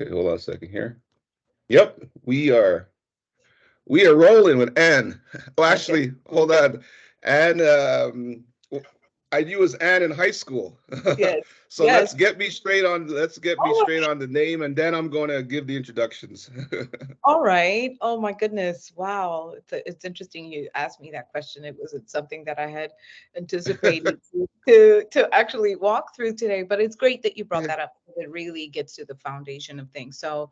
Okay, hold on a second here. Yep, we are rolling with Anne. Oh, Okay. actually, hold on. Anne, I knew it was Anne in high school. Yes. So Yes. let's get me Oh, straight on the name, and then I'm going to give the introductions. all right. Oh my goodness. Wow. It's interesting you asked me that question. It wasn't something that I had anticipated to actually walk through today, but it's great that you brought Yeah, that up. It really gets to the foundation of things. So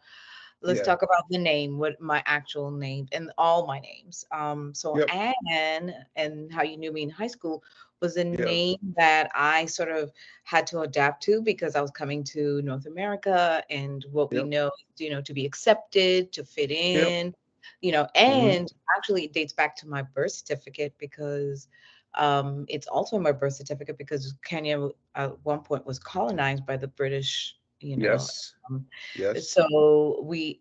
let's yeah, talk about the name, what my actual name and all my names. So yep, Anne and how you knew me in high school was a yep, name that I sort of had to adapt to because I was coming to North America and what we yep, know, to be accepted, to fit yep. in, Hmm. and actually it dates back to my birth certificate because it's also in my birth certificate because Kenya at one point was colonized by the British, Yes, um, yes. so we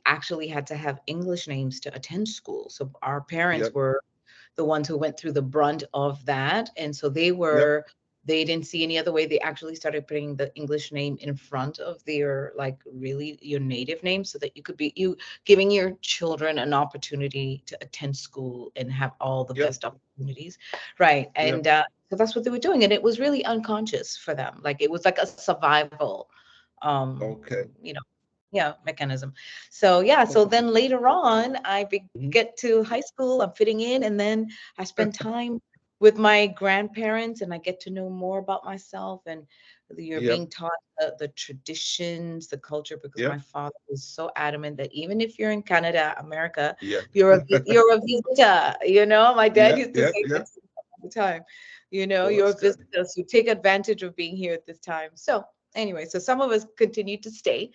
actually had to have English names to attend school. So our parents Yep, were the ones who went through the brunt of that, and so yep, they didn't see any other way. They actually started putting the English name in front of their like really your native name so that you giving your children an opportunity to attend school and have all the yep, best opportunities, right? yep. And so that's what they were doing, and it was really unconscious for them. Like it was like a survival um Okay, you know yeah, mechanism. So yeah, so okay. then later on Mhm. get to high school, I'm fitting in, and then I spend time with my grandparents and I get to know more about myself, and you're Yep, being taught the traditions, the culture, because my yep, father was so adamant that even if you're in Canada, America, yep. you're a visitor. My dad Yep, used to yep, say yep. that all the time. Well, You're that's a good. visitor, so take advantage of being here at this time. So anyway, so some of us continue to stay,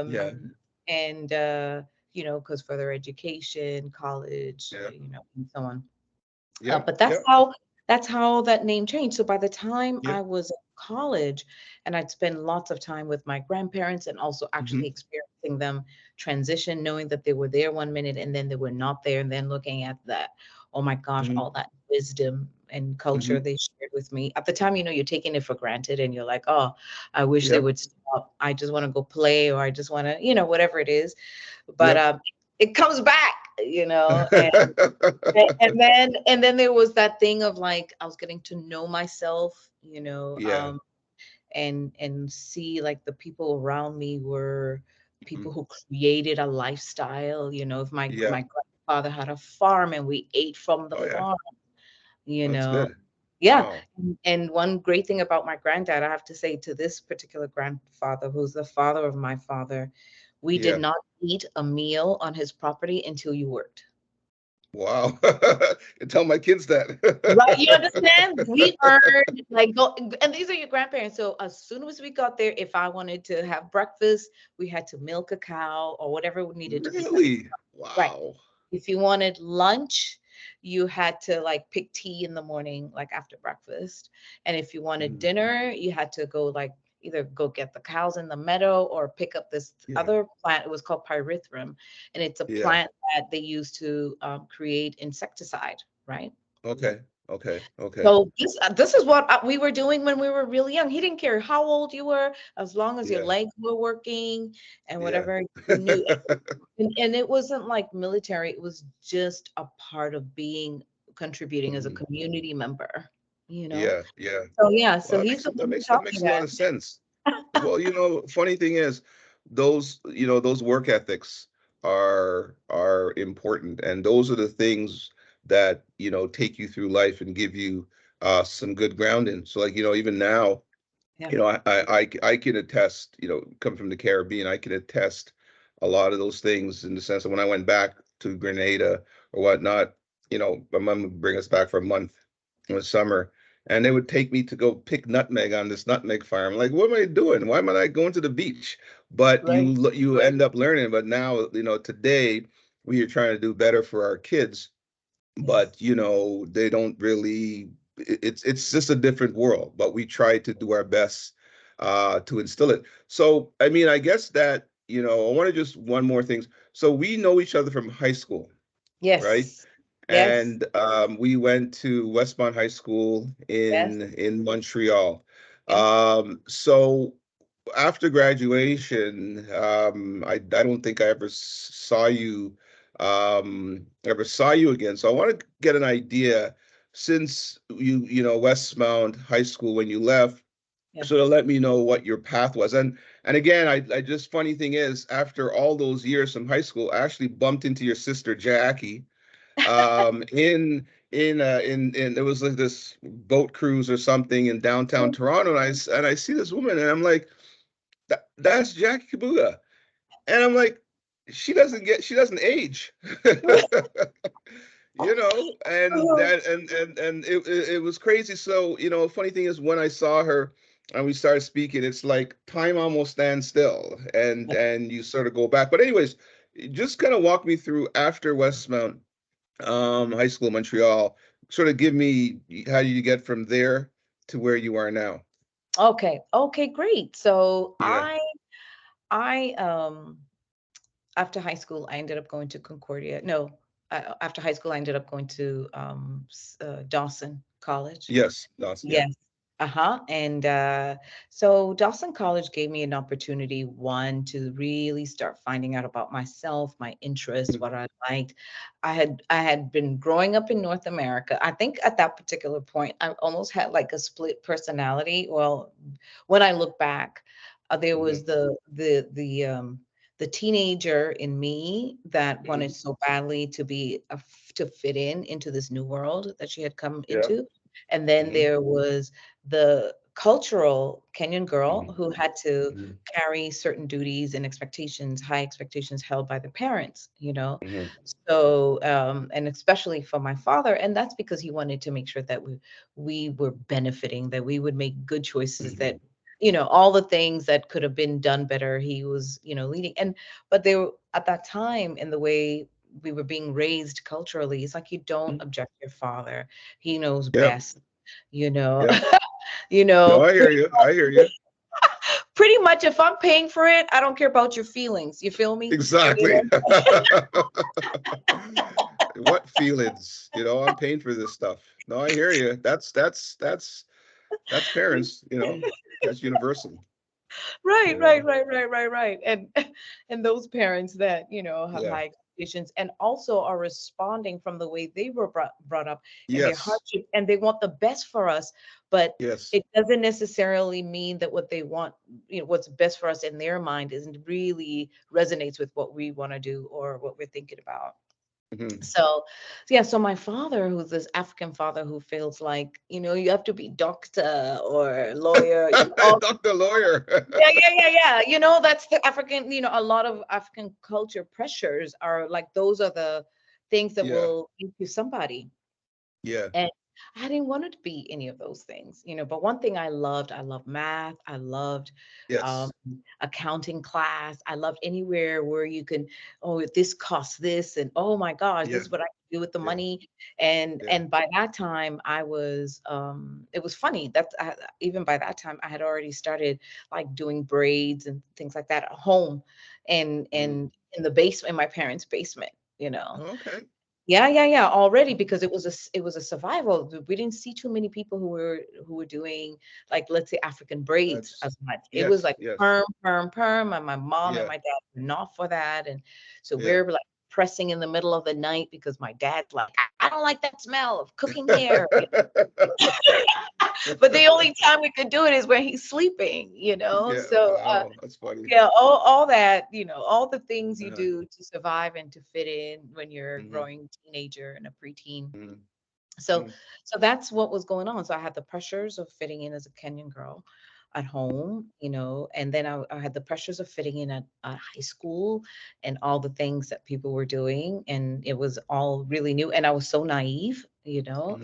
Yeah, um, and because further education, college, yeah, and so on. yep, But yep, that's how that name changed. So by the time yep. I was in college, and I'd spend lots of time with my grandparents, and also Hmm. actually experiencing them transition, knowing that they were there one minute and then they were not there, and then looking at that, oh my gosh, Hmm. all that wisdom and culture Hmm. they shared with me. At the time, you're taking it for granted, and you're like, oh, I wish they Yep, would stop. I just want to go play, or I just want to, whatever it is. But yep. it comes back, and then there was that thing of like I was getting to know myself, Yeah. and see like the people around me were people Mhm. who created a lifestyle. If Yeah. my grandfather had a farm and we ate from the Oh, yeah. farm, you That's know. good. Yeah. Wow. And one great thing about my granddad, I have to say, to this particular grandfather, who's the father of my father, we did Yeah. not eat a meal on his property until you worked. Wow. And tell my kids Right, you that. understand? We earned like go, and these are your grandparents. So as soon as we got there, if I wanted to have breakfast, we had to milk a cow or whatever needed to be done. Really? Right. Wow. If you wanted lunch, you had to like pick tea in the morning, like after breakfast. And if you wanted Mm. dinner, you had to go like either go get the cows in the meadow or pick up this Yeah. other plant. It was called pyrethrum, and it's a Yeah. plant that they use to create insecticide, right? Okay. Okay. Okay. So this is what we were doing when we were really young. He didn't care how old you were, as long as your Yeah. legs were working and Yeah. whatever you knew. And it wasn't like military. It was just a part of being contributing as a Mhm. community member. You know. Yeah. Yeah. So yeah. Well, So he's the that one who makes taught me a lot of sense. Well, funny thing is, those work ethics are important, and those are the things that take you through life and give you some good grounding. So, like, even now, that. I can attest, come from the Caribbean, I can attest a lot of those things in the sense that when I went back to Grenada or whatnot, my mom would bring us back for a month in the summer, and they would take me to go pick nutmeg on this nutmeg farm. Like, what am I doing? Why am I not going to the beach? But Right. you end up learning. But now, today we are trying to do better for our kids, Yes. but they don't really, it's just a different world, but we try to do our best to instill it. So I mean, I guess that I want to just one more things. So we know each other from high school, right? Yes. Yes. And we went to Westmont High School Yes. in Montreal. Yes. So after graduation, I don't think I ever saw you again. So I want to get an idea, since Westmount High School, when you left, Yeah. sort of let me know what your path was. And again, I just, funny thing is, after all those years from high school, I actually bumped into your sister Jackie, in there was like this boat cruise or something in downtown Toronto, and I see this woman, and I'm like, that's Jackie Kabuga. And I'm like, she doesn't age. And that and it was crazy. So, funny thing is, when I saw her and we started speaking, it's like time almost stands still, and you sort of go back. But anyways, just kind of walk me through after Westmount High School, Montreal. Sort of give me, how do you get from there to where you are now? Okay. Okay, great. So Yeah. I after high school I ended up going to Concordia. No, after high school I ended up going to Dawson College. Yes. Dawson. Yeah. Yes. Uh-huh. And so Dawson College gave me an opportunity, one, to really start finding out about myself, my interests, what I liked. I had been growing up in North America. I think at that particular point, I almost had like a split personality. Well, when I look back, there Hmm. was the teenager in me that wanted Hmm. so badly to to fit in into this new world that she had come Yeah. into. And then Hmm. there was the cultural Kenyan girl Hmm. who had to Hmm. carry certain duties and expectations, high expectations held by the parents, you know. Hmm. So, and especially for my father, and that's because he wanted to make sure that we were benefiting, that we would make good choices, that Hmm. all the things that could have been done better, he was, leading. And but they were at that time in the way we were being raised culturally, it's like you don't object your father. He knows Yeah. best, you know. Yeah. you No, know, I hear pretty, you. I hear you. pretty much if I'm paying for it, I don't care about your feelings. You feel me? You Exactly. know? What feelings? I'm paying for this stuff. No, I hear you. That's parents. That's universal. Right, You right, know. right, right, right, right. And and those parents that, have Yeah. high expectations and also are responding from the way they were brought up and their Yes. hardship, and they want the best for us, but Yes. it doesn't necessarily mean that what they want, what's best for us in their mind isn't really resonates with what we want to do or what we're thinking about. Hmm. So yeah, so my father, who's this African father who feels like, you have to be doctor or lawyer, all Dr. Lawyer. yeah, yeah, yeah, yeah. That's the African, a lot of African culture pressures are like those are the things that Yeah. will make you somebody. Yeah. And I didn't want it to be any of those things, but one thing I loved math. I loved um, Yes. accounting class. I loved anywhere where you can, oh, this costs this, and oh my gosh, this Yeah. is what I can do with the Yeah. money. And Yeah. and by that time, it was funny that even by that time, I had already started like doing braids and things like that at home, Mm. and in the basement, in my parents' basement, you know. Okay. Yeah, yeah, yeah, already because it was a survival. We didn't see too many people who were doing like, let's say, African braids That's as much. It was Yes. like Yes. perm, perm, perm, and my mom and Yeah. my dad were not for that. And so Yeah. we're like pressing in the middle of the night because my dad's like, I don't like that smell of cooking hair. But the only time we could do it is when he's sleeping, Yeah. So Wow. That's funny. yeah, all that, all the things you Uh-huh. do to survive and to fit in when you're a Hmm. growing teenager and a preteen. Hmm. So Hmm. so that's what was going on. So I had the pressures of fitting in as a Kenyan girl at home, and then I had the pressures of fitting in at high school and all the things that people were doing. And it was all really new. And I was so naive, Hmm.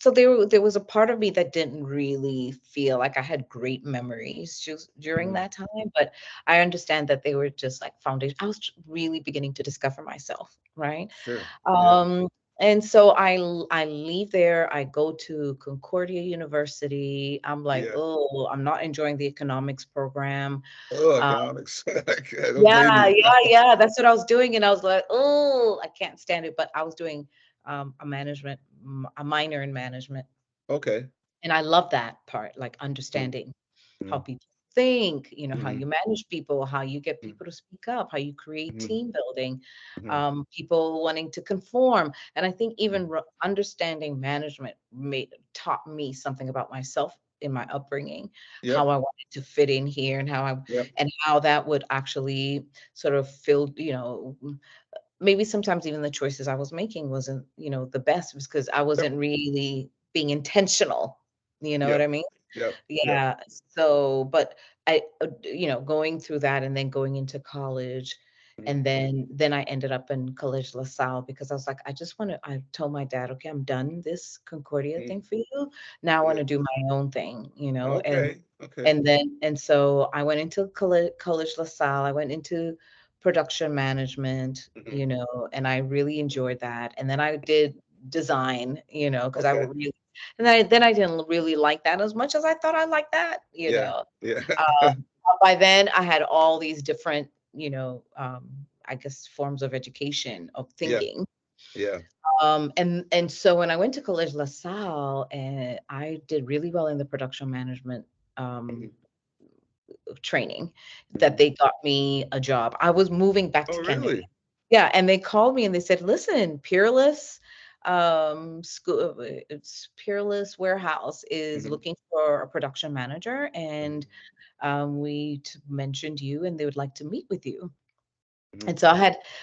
So there was a part of me that didn't really feel like I had great memories just during Hmm. that time. But I understand that they were just like foundation. I was really beginning to discover myself, right? Sure. Yeah. Um, and so I leave there. I go to Concordia University. I'm like, Yeah. oh, I'm not enjoying the economics program. Oh, Uh, economics. I don't blame yeah, you. yeah, yeah. That's what I was doing, and I was like, oh, I can't stand it. But I was doing a minor in management, Okay. and I love that part, like Mm. understanding. how Mhm. people think, how Mhm. you manage people, how you get Mhm. people to speak up, how you create Mhm. team building, Mhm. people wanting to conform. And I think Mhm. even understanding management taught me something about myself in my upbringing, how Yep. I wanted to fit in here, Yep. and how that would actually sort of fill, maybe sometimes even the choices I was making wasn't, the best because I Yep. wasn't really being intentional. You know what Yep. I mean? Yep. Yep. Yeah. So, but going through that and then going into college, Mhm. and then I ended up in College La Salle because I was like, I told my dad, okay, I'm done this Concordia Mhm. thing for you. Now I want Yeah. to do my own thing, Okay. Okay. and so I went into College La Salle. I went into production management, Mhm. and I really enjoyed that. And then I did design, because I Okay. would really, and then I didn't really like that as much as I thought I liked that, Yeah. Yeah. by then I had all these different, I guess forms of education of Yeah. thinking. Yeah. And so when I went to College La Salle, and I did really well in the production management um, Mhm. training, that Mhm. they got me a job. I was moving back Oh, to Canada. really? Yeah, and they called me and they said, "Listen, school, it's Peerless Warehouse is Mhm. looking for a production manager, Mhm. and mentioned you, and they would like to meet with you." Mhm. And so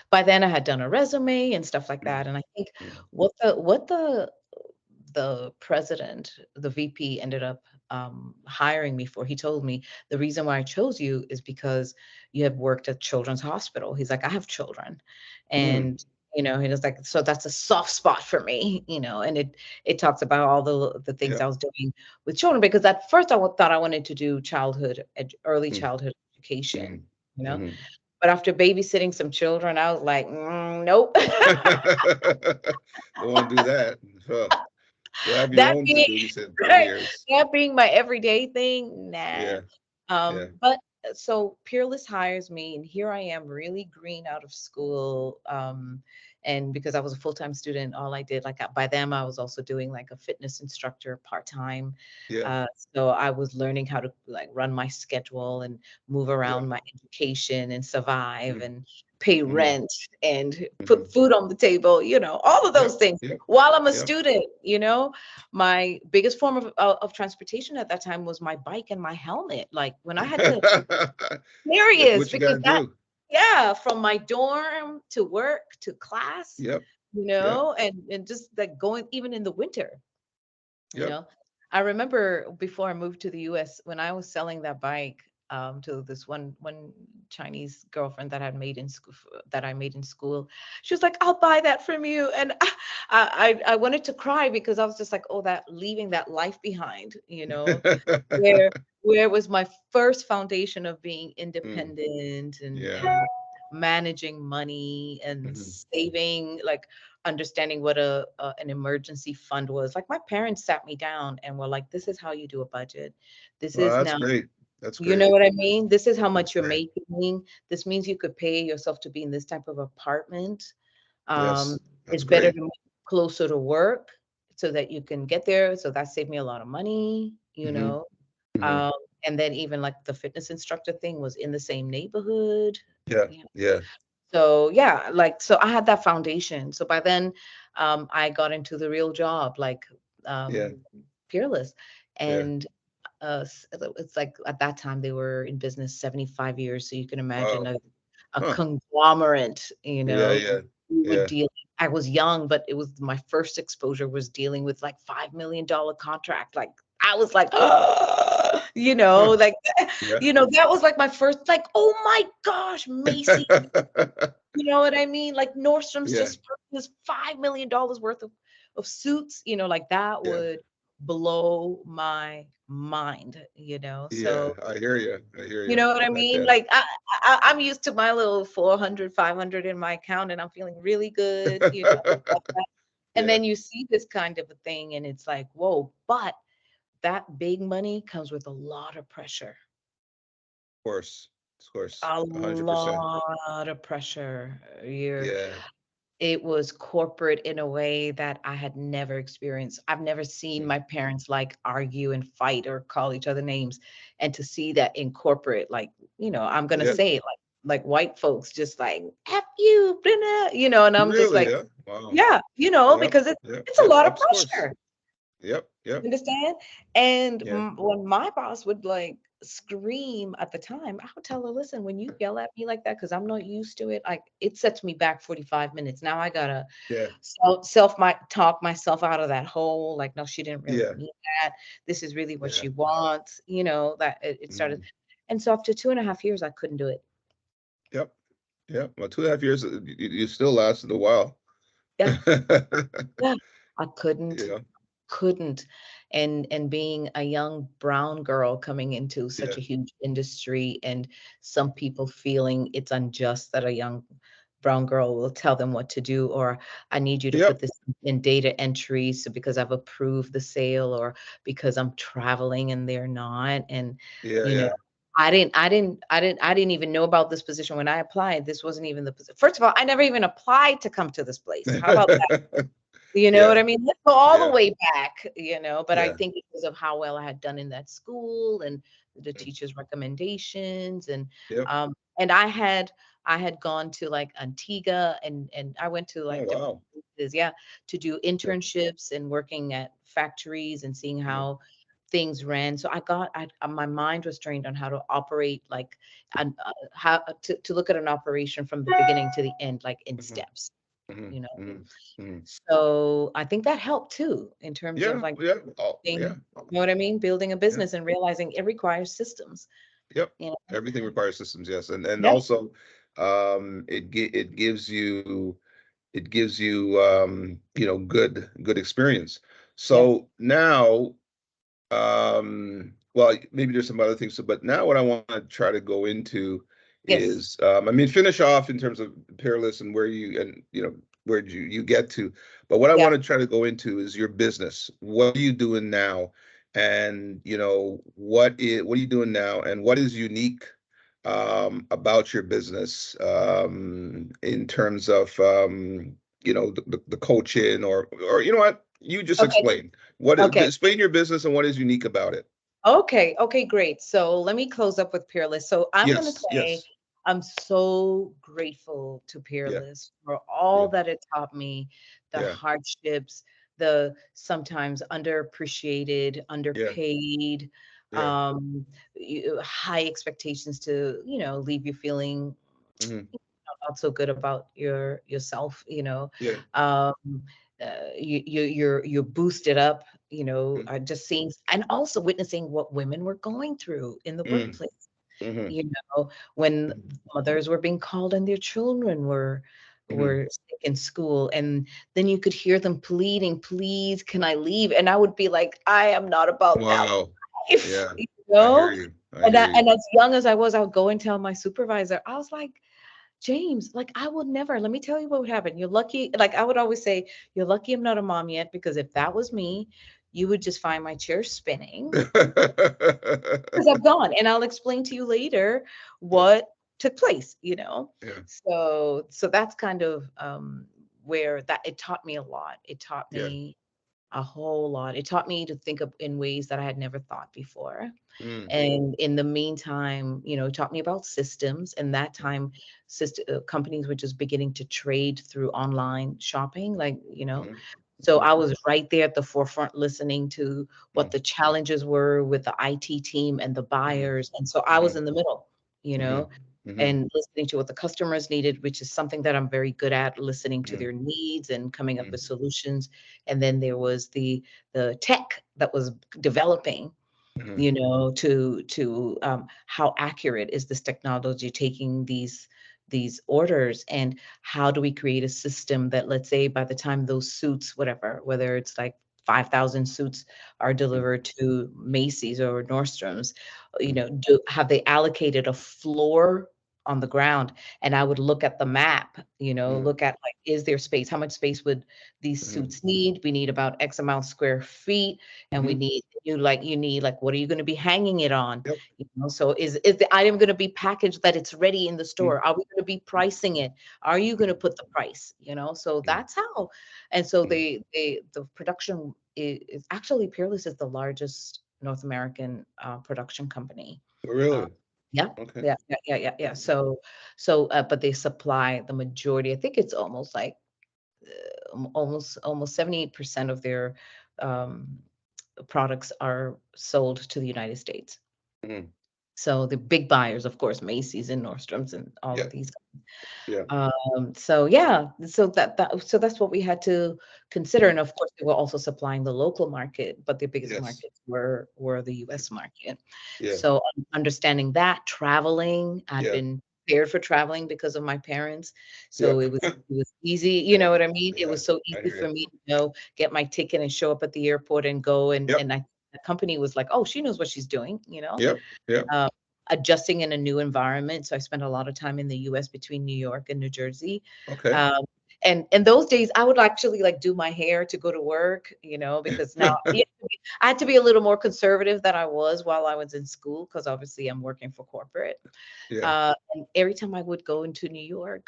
by then I had done a resume and stuff like Mhm. that. And I think Mhm. what the president, the VP ended up hiring me for, he told me the reason why I chose you is because you have worked at Children's Hospital. He's like, I have children. Mm. And he was like, so that's a soft spot for me, and it talks about all the things I Yep. was doing with children, because at first thought I wanted to do early Mm. childhood education, Mhm. you know. Mhm. But after babysitting some children, I was like, nope. Don't wanna do that. Huh. You'll have your That own to being babysit for right, years. that being my everyday thing, nah. Yeah. Yeah. But so Peerless hires me, and here I am, really green out of school. And because I was a full-time student, all I did, like by then, I was also doing like a fitness instructor part-time. Yeah. So I was learning how to like run my schedule and move Yeah. around my education and survive Mhm. and pay Mhm. rent and put Mhm. food on the table, all of those Yep. things Yep. while I'm a Yep. student. My biggest form of transportation at that time was my bike and my helmet. Like when I had to, Gotta do serious, what you because gotta do. yeah, from my dorm to work to class, Yep. Yep. and just like going even in the winter, you Yep. know. I remember before I moved to the US when I was selling that bike to this one Chinese girlfriend that I made in school. She was like, "I'll buy that from you," and I wanted to cry because I was just like, "Oh, that leaving that life behind," where where was my first foundation of being Mm. independent Yeah. and managing money and Mhm. saving, like understanding what an emergency fund was. Like my parents sat me down and were like, "This is how you do a budget. This Well, is that's now, great. That's you know great. what I mean? This is how That's much you're great. making. This means you could pay yourself to be in this type of apartment. Um, Yes. That's it's better great. to move closer to work so that you can get there. So that saved me a lot of money. Mhm. Mhm. Um, and then even like the fitness instructor thing was in the same neighborhood. Yeah. Yeah. Yeah. So yeah, like so I had that foundation. So by then, I got into the real job, like Yeah. um, Peerless, Yeah. and it's like at that time they were in business 75 years, so you can imagine Wow. a Huh. conglomerate. Yeah. Yeah. We would Yeah. deal. I was young, but it was my first exposure was dealing with like $5 million contract. Like I was like, Huh. like Yeah. that was like my first, like, oh my gosh, Macy. You know what I mean? Like Nordstrom's Yeah. just purchased $5 million worth of suits, like that Yeah. would blow my mind. Yeah. So, I hear you. I hear you you. know what I Back mean? then. Like I'm used to my little 400, 500 in my account and I'm feeling really good. Like that. And Yeah. Of then you see this kind of a thing and it's like, whoa, but that big money comes with a lot of pressure. course. Of course. A 100%. lot of pressure. Yeah. it was corporate in a way that I had never experienced. I've never seen Mm. my parents like argue and fight or call each other names. And to see that in corporate, like, I'm gonna Yeah. say it like white folks just like F you, blah, blah, and I'm just Really? like, Yeah. Wow. yeah, Yep. because Yep. it's a Yep. lot of Of course. pressure. Yep. Yep. You understand? And Yeah. when my boss would like scream at the time, I would tell her, listen, when you yell at me like that, because I'm not used to it, like it sets me back 45 minutes. Now I gotta Yeah. my talk myself out of that hole. Like, no, she didn't really Yeah. mean that. This is really what Yeah. she wants, that it started. Mm. And so after 2.5 years, I couldn't do it. Yep. Yep. Well, 2.5 years, you still lasted a while. Yeah, yeah. I couldn't. Yeah. couldn't and being a young brown girl coming into such Yeah. a huge industry, and some people feeling it's unjust that a young brown girl will tell them what to do, or I need you to put Yep. this in data entry, so because I've approved the sale, or because I'm traveling and they're not. And Yeah. you know Yeah. I didn't even know about this position when I applied. This wasn't even the position. First of all, I never even applied to come to this place. How about you know what Yeah. I mean? Let's go all the Yeah. way back, but I Yeah. think because of how well I had done in that school and the Mm. teachers' recommendations, Yep. and I had gone to like Antigua, and I went to Oh, like different wow. places, yeah, to do Yeah. internships and working at factories and seeing Mm. how things ran. So my mind was trained on how to operate, like, and how to look at an operation from the beginning to the end, like in Mhm. steps, Mhm. you know. Mhm. Mhm. So I think that helped too in terms of Yeah. like Yeah. Oh, being, yeah. you know what I mean, building a Yeah. business and realizing it requires systems, Yep. you know. Everything requires systems, yes. And Yeah. also, it gives you, good experience. Yeah. So now, well, maybe there's some other things, but now what I want to try to go into Yes. is, I mean, finish off in terms of Peerless and where you get to. But what I Yeah. want to try to go into is your business. What are you doing now? And what are you doing now? And what is unique about your business in terms of the coaching, or you know what? You just Okay. Okay. explain your business and what is unique about it. Okay. Okay. Great. So let me close up with Peerless. So I'm going to Yes, say yes, I'm so grateful to yeah, Peerless for all yeah, that it taught me, the yeah, hardships, the sometimes underappreciated, yeah, underpaid, yeah. high expectations to, leave you feeling Hmm. not so good about yourself, Yeah. um you're boosted up, Mm, just seeing and also witnessing what women were going through in the mm, workplace, mhm, you when mhm. mothers were being called and their children were Mhm. sick in school, and then you could hear them pleading, please can I leave, and I would be like, I am not about that Wow. life, Yeah, you I hear know. you. I And hear you. and as young as I was, I would go and tell my supervisor, I was like, James, like I would never, let me tell you what would happen. You're lucky. Like I would always say, you're lucky I'm not a mom yet, because if that was me, you would just find my chair spinning because I've gone. And I'll explain to you later Yeah, what took place. yeah, So that's kind of where that it taught me a lot. It taught yeah. me a whole lot. It taught me to think of in ways that I had never thought before. Mm, And in the meantime, it taught me about systems. And that mm, time, companies were just beginning to trade through online shopping, like, mhm, so mhm, I was right there at the forefront listening to what mm, the challenges were with the IT team and the mhm, buyers. And so I was mhm, in the middle, you mhm, know, mhm, and listening to what the customers needed, which is something that I'm very good at, listening to mm, their needs and coming up with mm, solutions. And then there was the tech that was developing, mhm, to how accurate is this technology taking these orders, and how do we create a system that, let's say, by the time those suits, whatever, whether it's like 5,000 suits are mm, delivered to Macy's or Nordstrom's, mm, have they allocated a floor on the ground, and I would look at the map, Mm, look at like, is there space? How much space would these mhm, suits need? We need about X amount square feet, and mhm. you need like, what are you going to be hanging it on? Yep. So is the item going to be packaged that it's ready in the Mm, store? Are we going to be pricing it? Are you going to mm, put the price? So mm, that's how. And so mm. the production is actually, Peerless is the largest North American production company. Uh, Really? yeah, Okay. yeah. But they supply the majority. I think it's almost like almost 78% of their um, products are sold to the United States. Mhm. So the big buyers, of course, Macy's and Nordstrom's and all Yeah. of these. Yeah. So yeah, so that's what we had to consider, Mm. and of course, they were also supplying the local market, but the biggest Yes. markets were the U.S. market. Yeah. So understanding that, traveling, I'd Yeah. been prepared for traveling because of my parents, Yeah. so it was easy. You Yeah. know what I mean? It Yeah. was so I easy hear for you. me to get my ticket and show up at the airport and go, Yep. and the company was like, oh, she knows what she's doing. Yep. Yep. um, Adjusting in a new environment. So I spent a lot of time in the US between New York and New Jersey. Okay. Um, and those days I would actually like do my hair to go to work, because now I had to be a little more conservative than I was while I was in school, because obviously I'm working for corporate. Yeah. And every time I would go into New York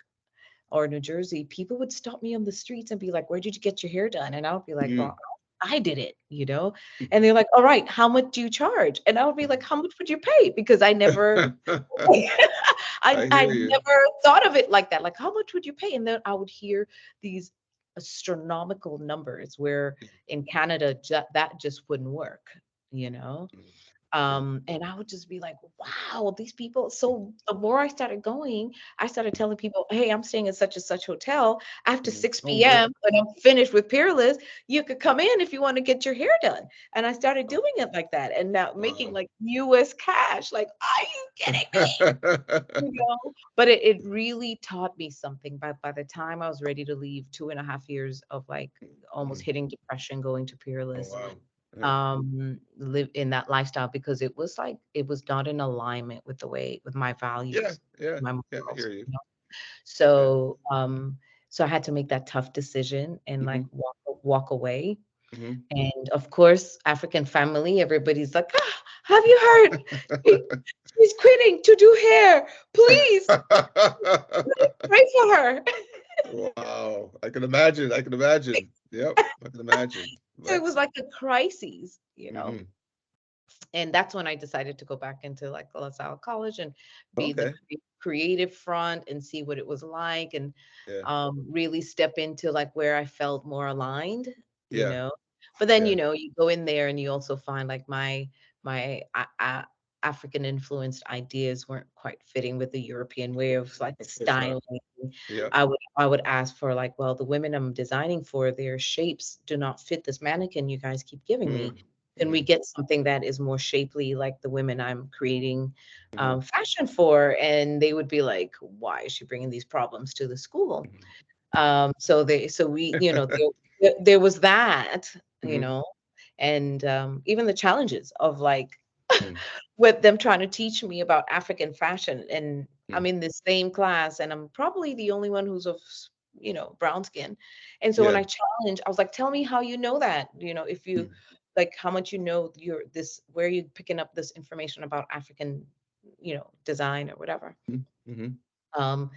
or New Jersey, people would stop me on the streets and be like, "Where did you get your hair done?" And I would be like, Mm. "Well, I did it." And they're like, "All right, how much do you charge?" And I would be like, "How much would you pay?" Because I never I I hear you. never thought of it like that. Like, how much would you pay? And then I would hear these astronomical numbers where in Canada that just wouldn't work, you know? Mm. Yeah. And I would just be like, wow, these people. So the more I started going, I started telling people, hey, I'm staying at such and such hotel. After Mhm. 6 Oh, really? p.m., when I'm finished with Peerless, you could come in if you want to get your hair done. And I started Oh, doing it like that, and now making wow. like US cash. Like, are you kidding me? But it really taught me something. By the time I was ready to leave, 2.5 years of like almost Mhm. hitting depression, going to Oh, Peerless, wow. Yeah. live in that lifestyle, because it was like it was not in alignment with my Yeah. values, Yeah. my Yeah. I morals. hear you. Yeah. So I had to make that tough decision and like Mhm. walk away. Mhm. And of course, African family, everybody's like, ah, have you heard? She, she's quitting to do hair. Please pray for her. Wow. I can imagine. I can imagine. Yep. I can imagine. So it But was like a crisis. mhm. And that's when I decided to go back into like La Salle College and be in the Okay. creative front and see what it was like, and Yeah. really step into like where I felt more aligned, you Yeah. know. But then Yeah. you go in there and you also find like my African influenced ideas weren't quite fitting with the European way of like Of course not. styling. Yep. I would ask for like, well, the women I'm designing for, their shapes do not fit this mannequin you guys keep giving me. Mm. Can we Mhm. get something that is more shapely like the women I'm creating Mhm. fashion for? And they would be like, why is she bringing these problems to the school? Mhm. So we, there was that, you Mhm. know, and even the challenges of like Mm. with them trying to teach me about African fashion. And I'm Mm. in the same class, and I'm probably the only one who's of brown skin. And so when Yeah. I challenge, I was like, tell me how you know that, if you Mm. like how much where are you picking up this information about African, design or whatever. Mhm. Mhm. Um,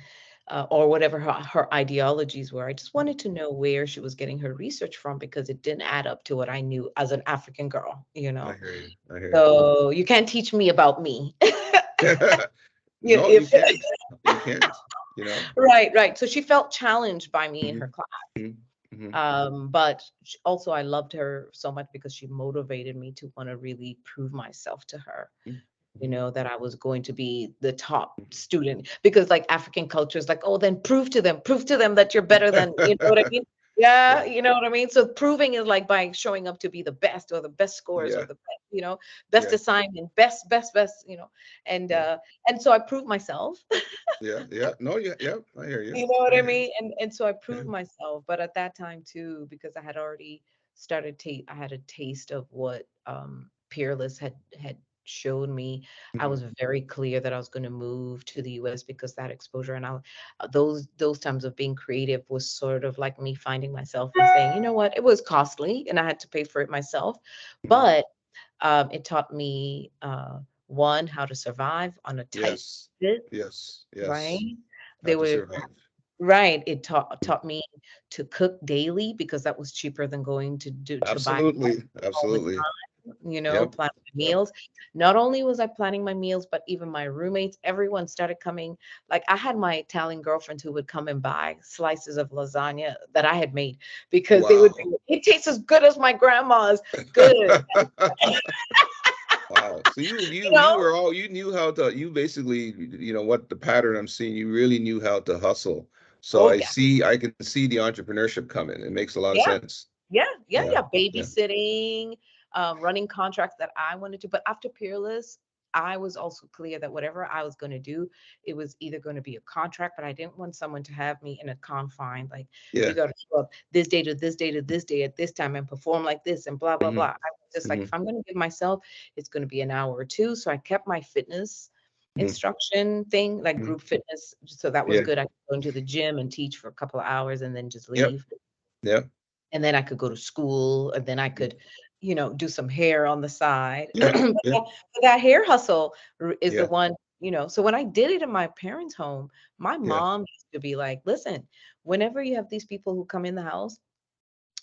or whatever her ideologies were. I just wanted to know where she was getting her research from, because it didn't add up to what I knew as an African girl. I hear you. I hear So you can't teach me about me. you. No, you If can't. You can't. You know? right, right. So she felt challenged by me in her Mhm. class. Mhm. Mhm. But also I loved her so much because she motivated me to want to really prove myself to her. Mhm. Mhm. That I was going to be the top student, because like African culture is like, oh, then prove to them that you're better than, you know what I mean? Yeah, Yeah. you know what I mean? So proving is like by showing up to be the best, or the best scores, or Yeah. the best, best Yeah. assignment, best, and Yeah. so I proved myself. Yeah. Yeah. No, yeah. Yeah. I hear you. You know what I I hear you. mean? And so I Yeah. proved myself, but at that time too, because I had a taste of what Peerless had showed me. I Mhm. was very clear that I was going to move to the US because that exposure, and those times of being creative was sort of like me finding myself and saying, you know what, it was costly and I had to pay for it myself, Mhm. but it taught me, one, how to survive on a tight Yes. bit, Yes. right? Yes. How They to were survive. right. It taught Mm. taught me to cook daily because that was cheaper than going to buy Absolutely. all the Absolutely. time, Yep. plan my Yep. meals. Not only was I planning my meals, but even my roommates, everyone started coming. Like I had my Italian girlfriends who would come and buy slices of lasagna that I had made because they would say, Wow. it tastes as good as my grandma's. Good. Wow. So You you know? were all you knew how to you basically what the pattern I'm seeing, you really knew how to hustle. So Oh yeah. I can see the entrepreneurship coming. It makes a lot of Yeah. sense. Yeah, yeah, Yeah. yeah. Yeah. Babysitting, running contracts that I wanted to. But after Peerless, I was also clear that whatever I was going to do, it was either going to be a contract, but I didn't want someone to have me in a confine. Like, you Yeah. got to show up this day to this day to this day at this time and perform like this and blah, blah, blah. Hmm. I was just like, Hmm. if I'm going to give myself, it's going to be an hour or two. So I kept my fitness Hmm. instruction thing, like Hmm. group fitness. So that was Yeah. good. I could go into the gym and teach for a couple of hours and then just Yep. leave, Yep. and then I could go to school, and then I could, do some hair on the side. Yeah. But Yeah. that hair hustle is the Yeah. one, so when I did it in my parents' home, my Yeah. mom used to be like, listen, whenever you have these people who come in the house,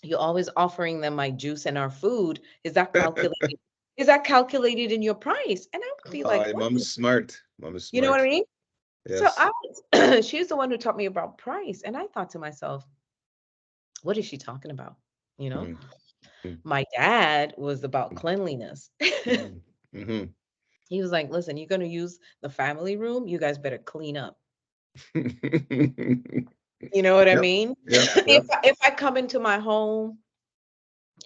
you're always offering them my juice and our food. Is that calculated? Is that calculated in your price? And I would be like, Oh, what? mom is smart. Mom is You know what I smart. mean? So Yes. she's the one who taught me about price. And I thought to myself, what is she talking about? You know? Mm-hmm. My dad was about cleanliness. Mm-hmm. Mm-hmm. He was like, "Listen, you're gonna use the family room. You guys better clean up." You know what I Yep. mean? Yep. Yep. If I come into my home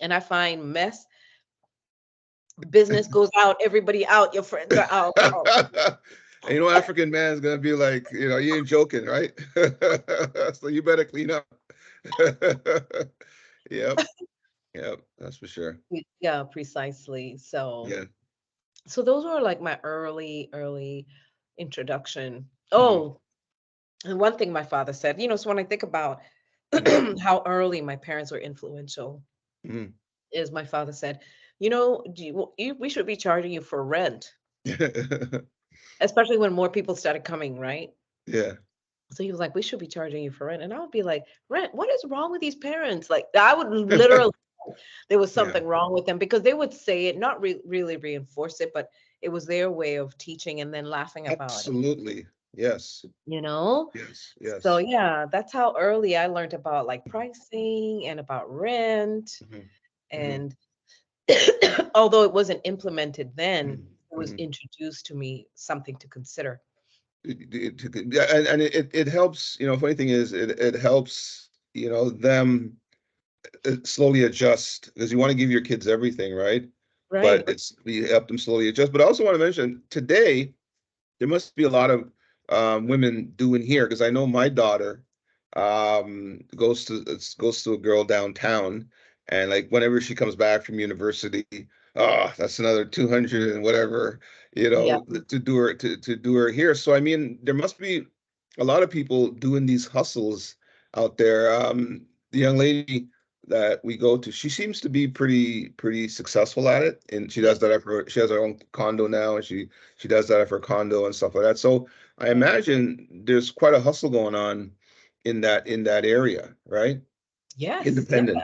and I find mess, business goes out, everybody out, your friends are out. Oh, And African man's gonna be like, you ain't joking, right? So you better clean up. Yep. Yep. That's for sure. yeah, precisely. So, Yeah. those were like my early introduction. Hmm. Oh, and one thing my father said, so when I think about Hmm. how early my parents were influential, Hmm. is my father said, we should be charging you for rent, especially when more people started coming, right? Yeah. So he was like, we should be charging you for rent. And I would be like, rent? What is wrong with these parents? Like, I would literally, there was Yeah. something wrong with them because they would say it, not really reinforce it, but it was their way of teaching and then laughing about it, Absolutely. Yes. you know? Yes. So Yes. yeah, that's how early I learned about like pricing and about rent. Hmm. Hmm. And although it wasn't implemented then, it was Hmm. introduced to me something to consider. Yeah, and it helps. Funny thing is, it helps. Them slowly adjust because you want to give your kids everything, right? But Right. it's you help them slowly adjust. But I also want to mention today there must be a lot of women doing here because I know my daughter goes to a girl downtown, and like whenever she comes back from university, oh, that's another 200 and whatever, Yeah. to do her here. So I mean, there must be a lot of people doing these hustles out there. The young lady that we go to, she seems to be pretty successful at it, and Yeah. she has her own condo now, and she does that at her condo and stuff like that. So I Yeah. imagine there's quite a hustle going on in that area, right? Yes. Yeah. Independent.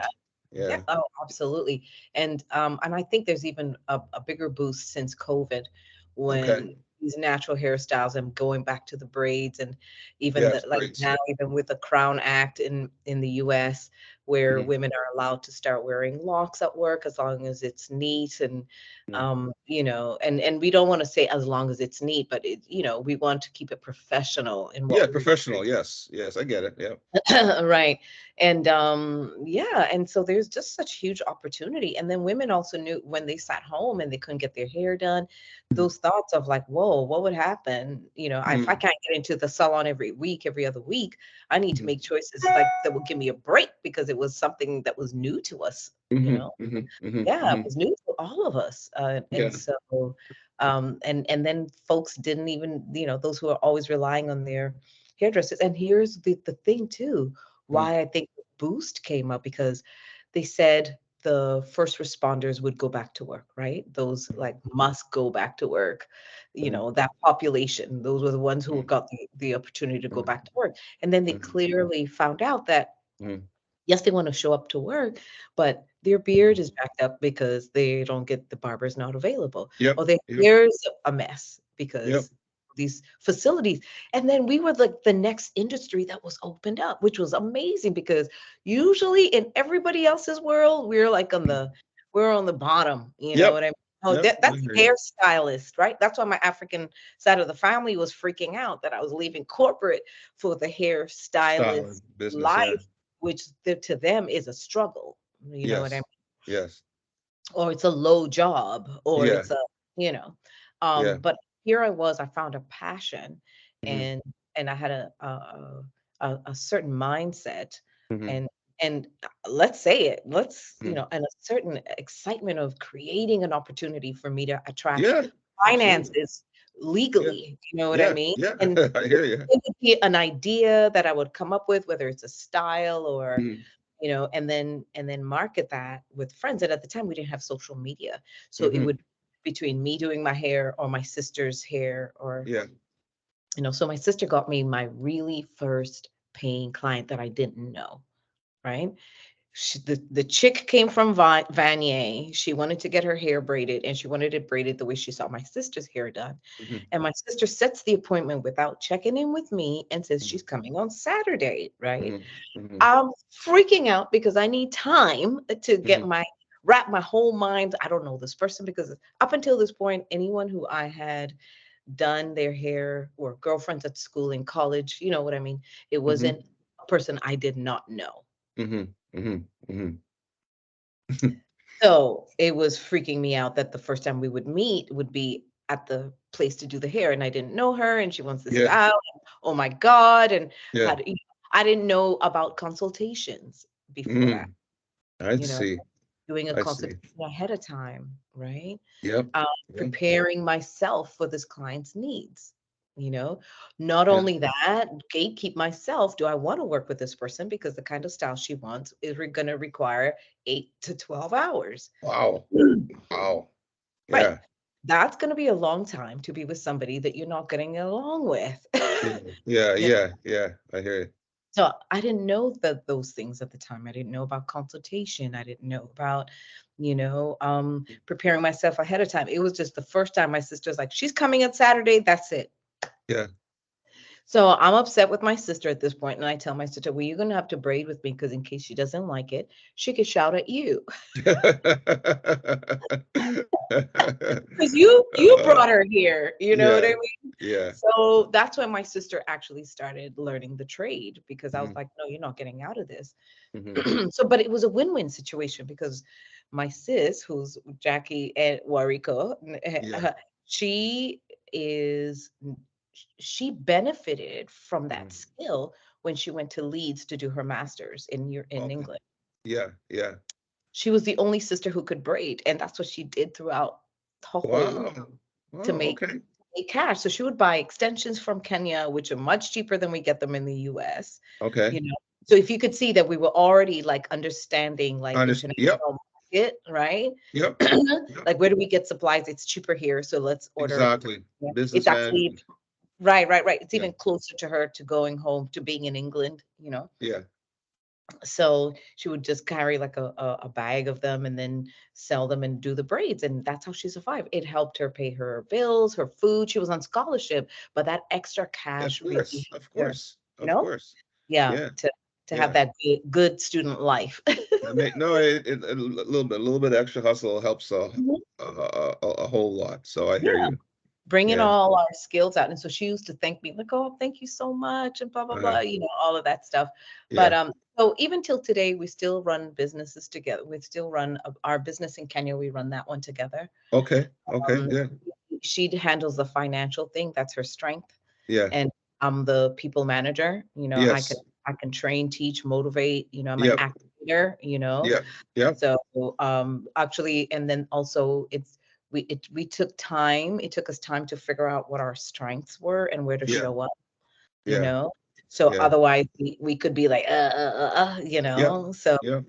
Yeah, Yeah. oh, absolutely. And I think there's even a bigger boost since COVID Okay. when these natural hairstyles and going back to the braids, and even Yes, the, like great. now even with the Crown Act in the US, where Mhm, women are allowed to start wearing locks at work as long as it's neat, and mhm. and we don't want to say as long as it's neat, but we want to keep it professional in Yeah, what we professional. Yes, yes, I get it. Yeah. right. And yeah, and so there's just such huge opportunity. And then women also knew when they sat home and they couldn't get their hair done, Mhm, those thoughts of like, whoa, what would happen? If I mhm, can't get into the salon every week, every other week, I need to mhm, make choices like that will give me a break because it was something that was new to us, you mhm, know? mhm, mhm, Yeah, it mhm. was new to all of us. And Yeah. so And then folks didn't even, those who are always relying on their hairdressers. And here's the thing too, Mm, why I think the boost came up, because they said the first responders would go back to work, right? Those mm, like must go back to work, mm, that population, those were the ones who mm, got the opportunity to go mm, back to work. And then they mm, clearly found out that mm, yes, they want to show up to work, but their beard mm. is backed up because they don't get the barber's not available, Yep, or their yep, hair's a mess yep. because these facilities. And then we were like the next industry that was opened up, which was amazing because usually in everybody else's world, we're on the bottom, you know Yep, what I mean? Oh, yep. I that's hear you. hairstylist, right? That's why my African side of the family was freaking out that I was leaving corporate for the Style hairstylist business, yeah. life, which to them is a struggle. You know what I mean? Yes, yes, Or it's a low job, or yeah, it's you know. yeah. But here I was, I found a passion, Mm-hmm, and I had a certain mindset, mm-hmm, and let's say it, mm-hmm. and a certain excitement of creating an opportunity for me to attract Yeah, absolutely. finances Yeah, legally. You know what I yeah, mean? yeah. And I hear you. it would be an idea that I would come up with, whether it's a style or, Mm-hmm, and then market that with friends. And at the time we didn't have social media. So it mm-hmm. would between me doing my hair or my sister's hair, or, Yeah. so my sister got me my really first paying client that I didn't know, right? The chick came from Vanier. She wanted to get her hair braided, and she wanted it braided the way she saw my sister's hair done. Mm-hmm, And my sister sets the appointment without checking in with me and says she's coming on Saturday, right? mm-hmm, mm-hmm, I'm freaking out because I need time to mm-hmm, wrap my whole mind. I don't know this person because up until this point, anyone who I had done their hair were girlfriends at school, in college. You know what I mean? It mm-hmm, wasn't a person I did not know. mm-hmm, mm-hmm, mm-hmm. So it was freaking me out that the first time we would meet would be at the place to do the hair, and I didn't know her, and she wants this Yeah, style. Oh my God. And yeah. I didn't know about consultations before that, Mm, I you know, see. doing a I see. consultation ahead of time, right? Yep. Um, Yep. Preparing myself for this client's needs. You know, not Yeah. only that, gatekeep myself. Do I want to work with this person? Because the kind of style she wants is going to require 8 to 12 hours. Wow. Wow. Right. Yeah. That's going to be a long time to be with somebody that you're not getting along with. Yeah. Yeah. You know, Yeah. Yeah. I hear you. so I didn't know those things at the time. I didn't know about consultation. I didn't know about, preparing myself ahead of time. It was just the first time my sister's like, she's coming on Saturday. That's it. Yeah. So I'm upset with my sister at this point, and I tell my sister, "Well, you're gonna have to braid with me because in case she doesn't like it, she could shout at you because you Uh, brought her here." You know what I yeah. mean? Yeah. So that's when my sister actually started learning the trade, because I was Mm-hmm, like, "No, you're not getting out of this." mm-hmm. So, but it was a win-win situation because my sis, who's Jackie and Wariko, Yeah. she is she benefited from that Mm. skill when she went to Leeds to do her master's in Okay. England. Yeah. Yeah. She was the only sister who could braid, and that's what she did throughout the whole Wow. to Oh, make okay. cash. So she would buy extensions from Kenya, which are much cheaper than we get them in the US, Okay. you know. So if you could see that we were already like understanding like Understand. Yep. international market, right? Yep. Yep. Like where do we get supplies? It's cheaper here, so let's order it. Exactly. Yeah. It's Business actually management. right, right, right. It's Yeah. even closer to her to going home to being in England. Yeah. So she would just carry like a bag of them and then sell them and do the braids. And that's how she survived. It helped her pay her bills, her food. She was on scholarship, but that extra Of cash really course. Of helped her, course. you Of know? course. Yeah, Yeah. to have Yeah. that good student life. I mean, no, a little bit extra hustle helps Mhm. a whole lot. So I hear Yeah. you. Bringing Yeah. all our skills out. And so she used to thank me, like, "Oh, thank you so much," and blah, blah, Uh, blah, all of that stuff. But yeah. so even till today, we still run businesses together. We still run our business in Kenya. We run that one together. Okay. Okay. Um, Yeah. she handles the financial thing. That's her strength. Yeah. And I'm the people manager. Yes. I can train, teach, motivate. I'm an Yep. activator. Yep. Yep. So actually, and then also it's we took time. It took us time to figure out what our strengths were and where to Yeah. show up, you Yeah. know. So Yeah. otherwise we could be like, Yeah. So Yeah.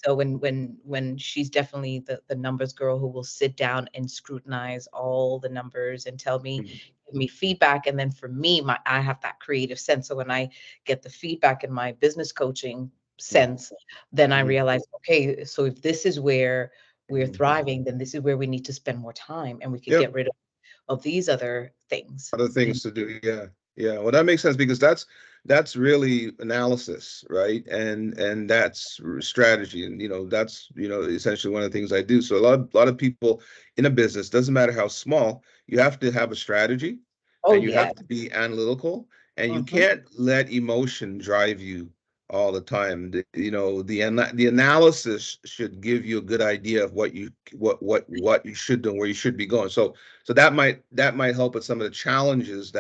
when she's definitely the numbers girl who will sit down and scrutinize all the numbers and Mhm. give me feedback. And then for me, I have that creative sense. So when I get the feedback in my business coaching Mhm. sense, then I Mhm. realize, okay, so if this is where we're Mhm. thriving, then this is where we need to spend more time, and we could Yep. get rid of these other things. Other You know? things to do. Yeah. Yeah. Well, that makes sense because that's really analysis, right? And that's strategy. And that's essentially one of the things I do. So a lot of people in a business, doesn't matter how small, you have to have a strategy Oh and you yeah. have to be analytical and you Hmm. can't let emotion drive you all the time. The analysis should give you a good idea of what you should do and where you should be going. So that might help with some of the challenges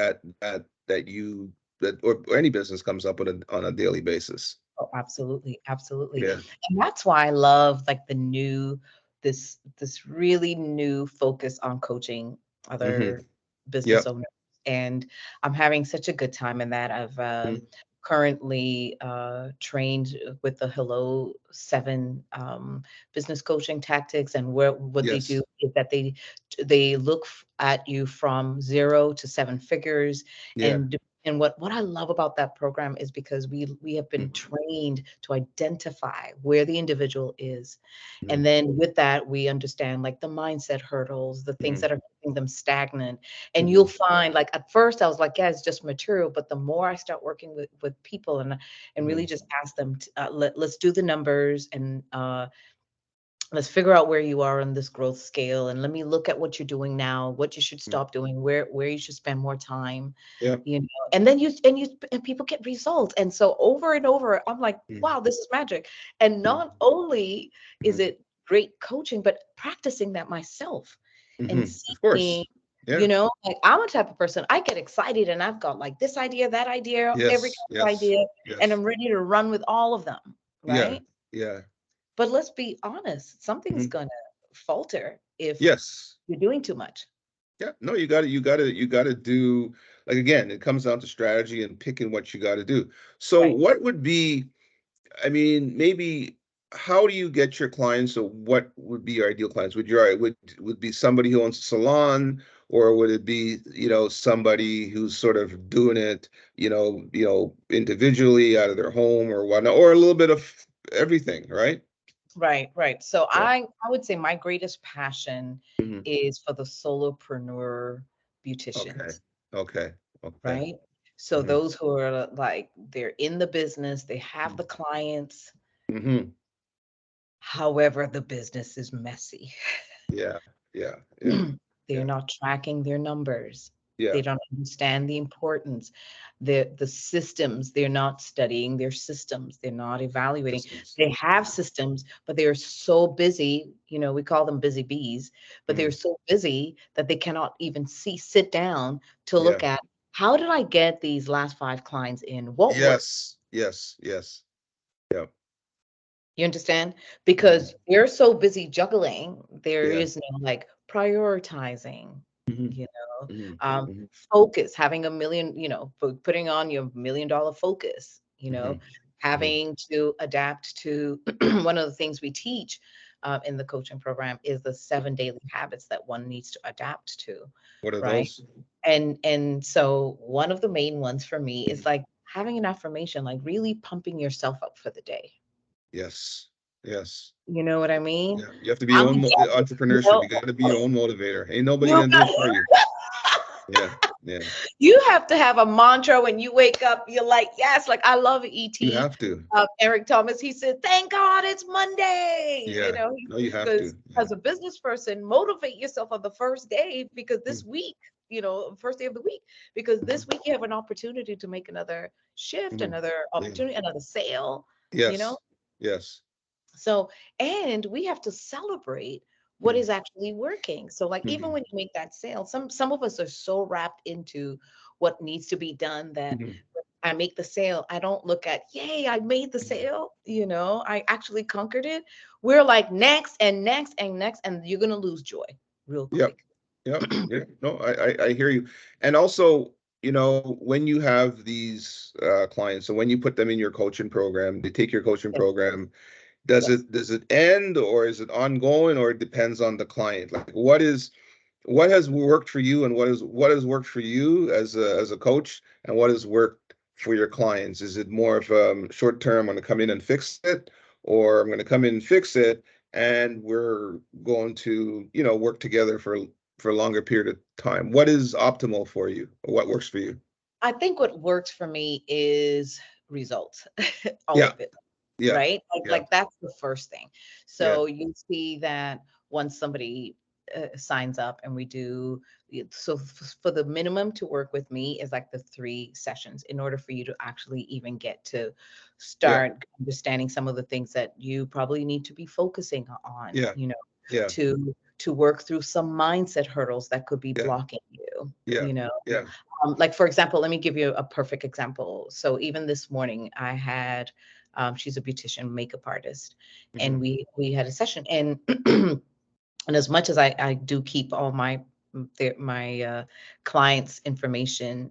or any business comes up with on a daily basis. Oh, absolutely, absolutely. Yeah. And that's why I love like this really new focus on coaching Hmm. other business Yep. owners. And I'm having such a good time in that. I've Mhm. currently trained with the Hello 7 business coaching tactics. And what they do Yes. is that they look at you from 0 to 7 figures. Yeah. And what I love about that program is because we have been Mhm. trained to identify where the individual is. And Mhm. then with that, we understand like the mindset hurdles, the things Mhm. that are keeping them stagnant. And you'll Mhm. find like at first I was like, yeah, it's just material. But the more I start working with people and really Mhm. just ask them to, let's do the numbers and let's figure out where you are on this growth scale, and let me look at what you're doing now, what you should Mhm. stop doing, where you should spend more time, Yeah. and then and people get results. And so over and over I'm like, Mhm. wow, this is magic. And Mhm. not only is Mhm. it great coaching, but practicing that myself and Mhm. Of seeing, course. Yeah. like I'm a type of person, I get excited and I've got like this idea, that idea, every Yes. kind of Yes. idea, and Yes. I'm ready to run with all of them, Yeah. right? Yeah. But let's be honest, something's Mhm. gonna falter if Yes. you're doing too much. Yeah. No, you got to do, like, again, it comes down to strategy and picking what you got to do. So Right. what would be, I mean, maybe how do you get your clients? So what would be your ideal clients? Would be somebody who owns a salon, or would it be, somebody who's sort of doing it, individually out of their home or whatnot, or a little bit of everything, right? Right, right. So Yeah. I would say my greatest passion Hmm. is for the solopreneur Okay. beauticians, Okay. Okay. right? So Hmm. those who are like they're in the business, they have the clients, Hmm. however, the business is messy. Yeah. Yeah. Yeah. They're Yeah. not tracking their numbers. Yeah. They don't understand the importance. The systems, they're not studying their systems. They're not evaluating. Systems. They have systems, but they are so busy, we call them busy bees, but they're Hmm. so busy that they cannot even sit down to Yeah. look at how did I get these last 5 clients in? What worked? Yes. Yes. Yes. Yeah. You understand? Hmm. Because they're so busy juggling, there Yeah. is no like prioritizing, Hmm. you know, Hmm. Hmm. focus, having a million, putting on your $1 million focus, Hmm. Hmm. having to adapt to one of the things we teach in the coaching program is the 7 daily habits that one needs to adapt to, What are right? those? And so one of the main ones for me is Mhm. like having an affirmation, like really pumping yourself up for the day. Yes. Yes. You know what I mean? Yeah. You have to be your I'm own excited, entrepreneurship. You got to be your own motivator. Ain't nobody you gonna do it got for you. Yeah. Yeah. you have to have a mantra when you wake up. You're like, yes, like I love You ET. have to. Eric Thomas, he said, thank God it's Monday. Yeah. No, you have Because to. Yeah. as a business person, motivate yourself on the first day because Mm. this week, first day of the week, because this Mhm. week you have an opportunity to make another shift, Mhm. another Yeah. opportunity, another sale, you know? Yes. Yes. So, and we have to celebrate what Mhm. is actually working. So, like even Mhm. when you make that sale, some of us are so wrapped into what needs to be done that Mhm. when I make the sale, I don't look at, yay, I made the Mhm. sale, I actually conquered it. We're like next and next and next, and you're gonna lose joy. real Yep. quick. Yep. Yeah. No, I hear you. And also, when you have these clients, so when you put them in your coaching program, they take your coaching Yes. program, does it end, or is it ongoing, or it depends on the client? Like what has worked for you, and what has worked for you as a coach, and what has worked for your clients? Is it more of short term, I'm going to come in and fix it, or I'm going to come in and fix it, and we're going to work together for a longer period of time? What is optimal for you? What works for you? I think what works for me is results, all Yeah, of it, yeah, right? yeah, Like that's the first thing. yeah, So you see that once somebody signs up and we do, so for the minimum to work with me is like the 3 sessions in order for you to actually even get to yeah, start understanding some of the things that you probably need to be focusing on, yeah, yeah, to work through some mindset hurdles that could be yeah, blocking you, yeah, you know. yeah. Like for example, let me give you a perfect example. So even this morning, I had, she's a beautician, makeup artist, and Hmm. we had a session. And and as much as I do keep all my clients' information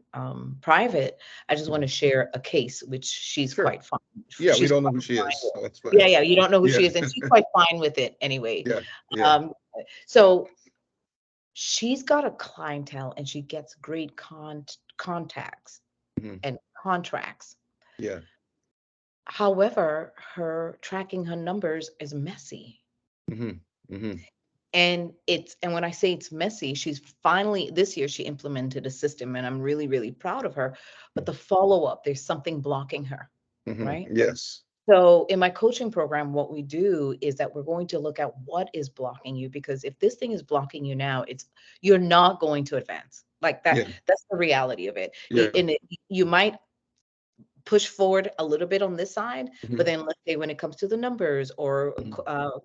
private, I just want to share a case which she's Sure. quite fine. Yeah, we She's don't know quite who she fine is, with. so that's Yeah, fine. yeah, you don't know who Yeah, she is, and she's quite fine with it anyway. yeah, yeah. Um, so she's got a clientele, and she gets great contacts Hmm. and contracts. Yeah. However, her tracking her numbers is messy. Hmm. Hmm. And when I say it's messy, she's finally this year she implemented a system, and I'm really, really proud of her. But the follow-up, there's something blocking her, Hmm. right? Yes. So in my coaching program, what we do is that we're going to look at what is blocking you, because if this thing is blocking you now, you're not going to advance. Like that, Yeah. that's the reality of it. Yeah. You might push forward a little bit on this side, but Hmm. then let's say when it comes to the numbers or Hmm.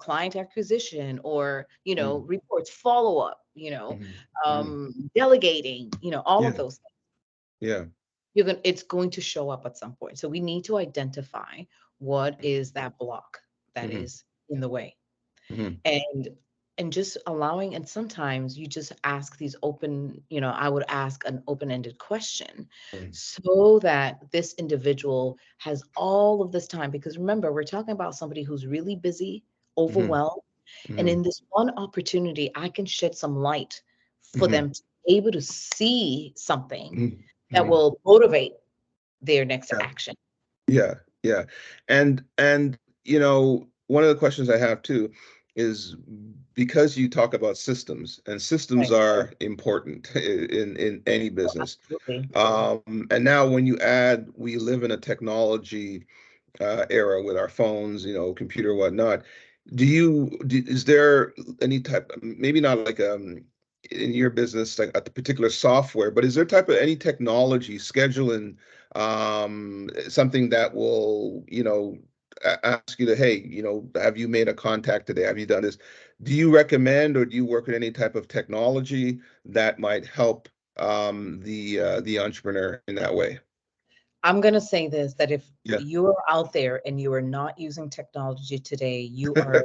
client acquisition or Hmm. reports, follow up, Hmm. Hmm. delegating, all of Yeah. those things, Yeah. it's going to show up at some point. So we need to identify what is that block that Hmm. is in the way, Hmm. and just allowing. And sometimes you just ask these open, I would ask an open-ended question so that this individual has all of this time, because remember, we're talking about somebody who's really busy, Hmm. overwhelmed, and Hmm. in this one opportunity I can shed some light for Hmm. them to be able to see something Hmm. that Hmm. will motivate their next Yeah. action. Yeah. Yeah. And one of the questions I have too is, because you talk about systems, and systems Right. are important in any Oh, business. absolutely. And now when you add, we live in a technology era with our phones, computer, whatnot. Is there any type, maybe not like in your business, like at the particular software, but is there type of any technology scheduling, something that will, ask you to, hey, have you made a contact today? Have you done this? Do you recommend, or do you work with any type of technology that might help the entrepreneur in that way? I'm going to say this, that if Yeah. you're out there and you are not using technology today, you are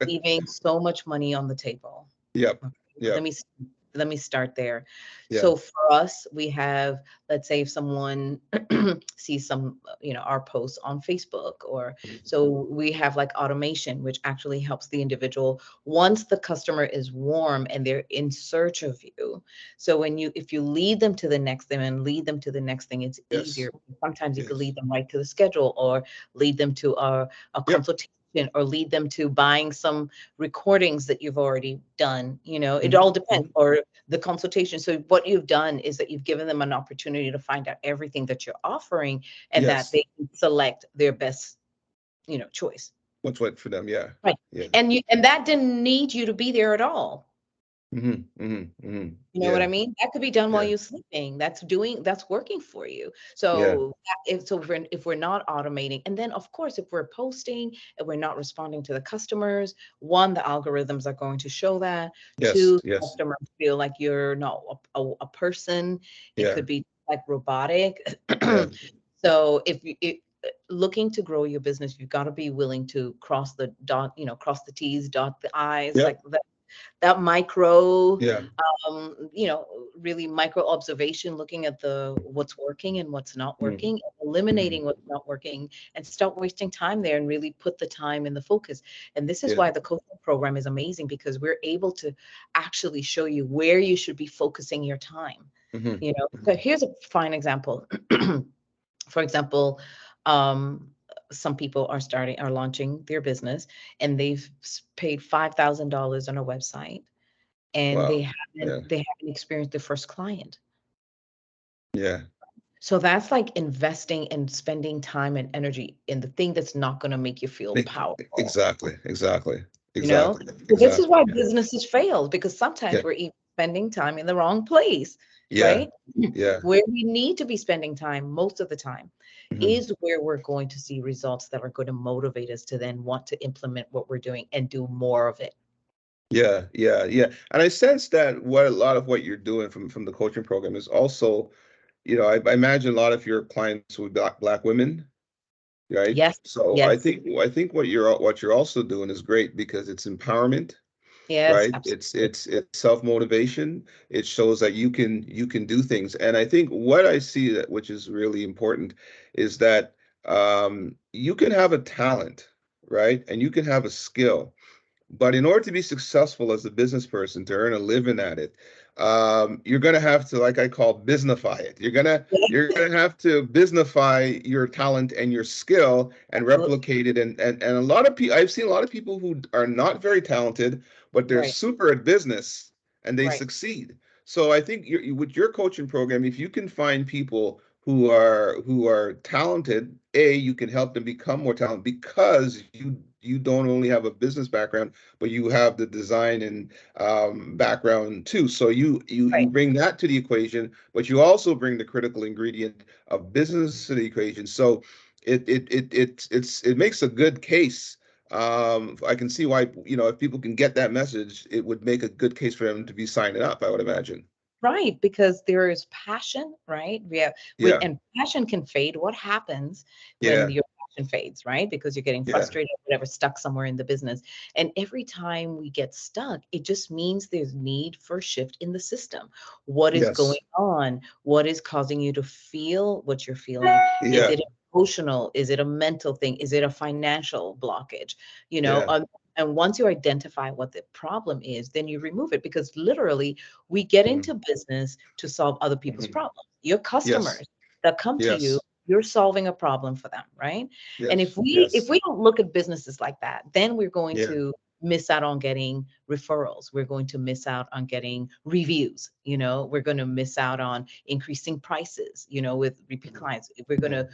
leaving so much money on the table. Yep. Okay. Let Yep. me let me start there. Yeah. So for us, we have, let's say if someone sees some, our posts on Facebook, or so we have like automation, which actually helps the individual once the customer is warm and they're in search of you. So if you lead them to the next thing and lead them to the next thing, it's Yes. easier. Sometimes you could Yes. lead them right to the schedule, or lead them to a Yep. consultation, or lead them to buying some recordings that you've already done. It Hmm. all depends, Hmm. or the consultation. So what you've done is that you've given them an opportunity to find out everything that you're offering, and that Yes. they can select their best, choice. What's what for them? Yeah. Right. Yeah. And that didn't need you to be there at all. Hmm. Hmm. Hmm. You know what I Yeah. mean? That could be done while Yeah. you're sleeping. That's working for you. Yeah. So if we're not automating, and then of course if we're posting and we're not responding to the customers, one, the algorithms are going to show that. Yes. Two, Yes. customers feel like you're not a person. It Yeah. could be like robotic. Yeah. So if looking to grow your business, you've got to be willing to cross the T's, dot the I's, like Yep. that. that micro, Yeah. really micro observation, looking at the what's working and what's not Mm, working, mhm. eliminating what's not working, and stop wasting time there and really put the time and the focus. And this is Yeah. why the coaching program is amazing, because we're able to actually show you where you should be focusing your time. Mhm. So Mhm. here's a fine example. For example, um, some people are launching their business, and they've paid $5,000 on a website, and Wow. Yeah. they haven't experienced their first client. Yeah. So that's like investing and spending time and energy in the thing that's not going to make you feel powerful. Exactly. Exactly. You know, Exactly. so this is Exactly. why Yeah. businesses fail, because sometimes Yeah. we're even spending time in the wrong place, Yeah. right? Yeah. Where we need to be spending time most of the time Mhm. is where we're going to see results that are going to motivate us to then want to implement what we're doing and do more of it. Yeah. Yeah. Yeah. And I sense that what a lot of what you're doing from the coaching program is also, I imagine a lot of your clients would be black women, right? Yes, So I yes, think I think what you're also doing is great because it's empowerment, yes, right? It's absolutely. it's it's self-motivation. It shows that you can do things. And I think what I see that which is really important is that you can have a talent, right? And you can have a skill. But in order to be successful as a business person, to earn a living at it, you're gonna have to, like I call, businessify it. You're gonna Yeah, you're gonna have to businessify your talent and your skill and absolutely. replicate it. And a lot of people, I've seen a lot of people who are not very talented, but they're Right, super at business and they right, succeed. So I think with your coaching program, if you can find people who are talented, you can help them become more talented because you don't only have a business background, but you have the design and background too. So you right. bring that to the equation, but you also bring the critical ingredient of business to the equation. So it makes a good case. I can see why, if people can get that message, it would make a good case for them to be signing up, I would imagine. Right, because there is passion, right? Yeah, And passion can fade. What happens when yeah, your passion fades, right? Because you're getting yeah, frustrated, whatever, stuck somewhere in the business. And every time we get stuck, it just means there's need for a shift in the system. What is going yes, on? What is causing you to feel what you're feeling? Is yeah, it emotional? Is it a mental thing? Is it a financial blockage? You know, yeah, um, and once you identify what the problem is, then you remove it, because literally we get mhm, into business to solve other people's mhm, problems. Your yes, customers that come to you, yes, you're solving a problem for them, right? And if yes, we yes, don't look at businesses like that, then we're going yeah, to miss out on getting referrals. We're going to miss out on getting reviews. We're going to miss out on increasing prices. With repeat mhm, clients, we're going to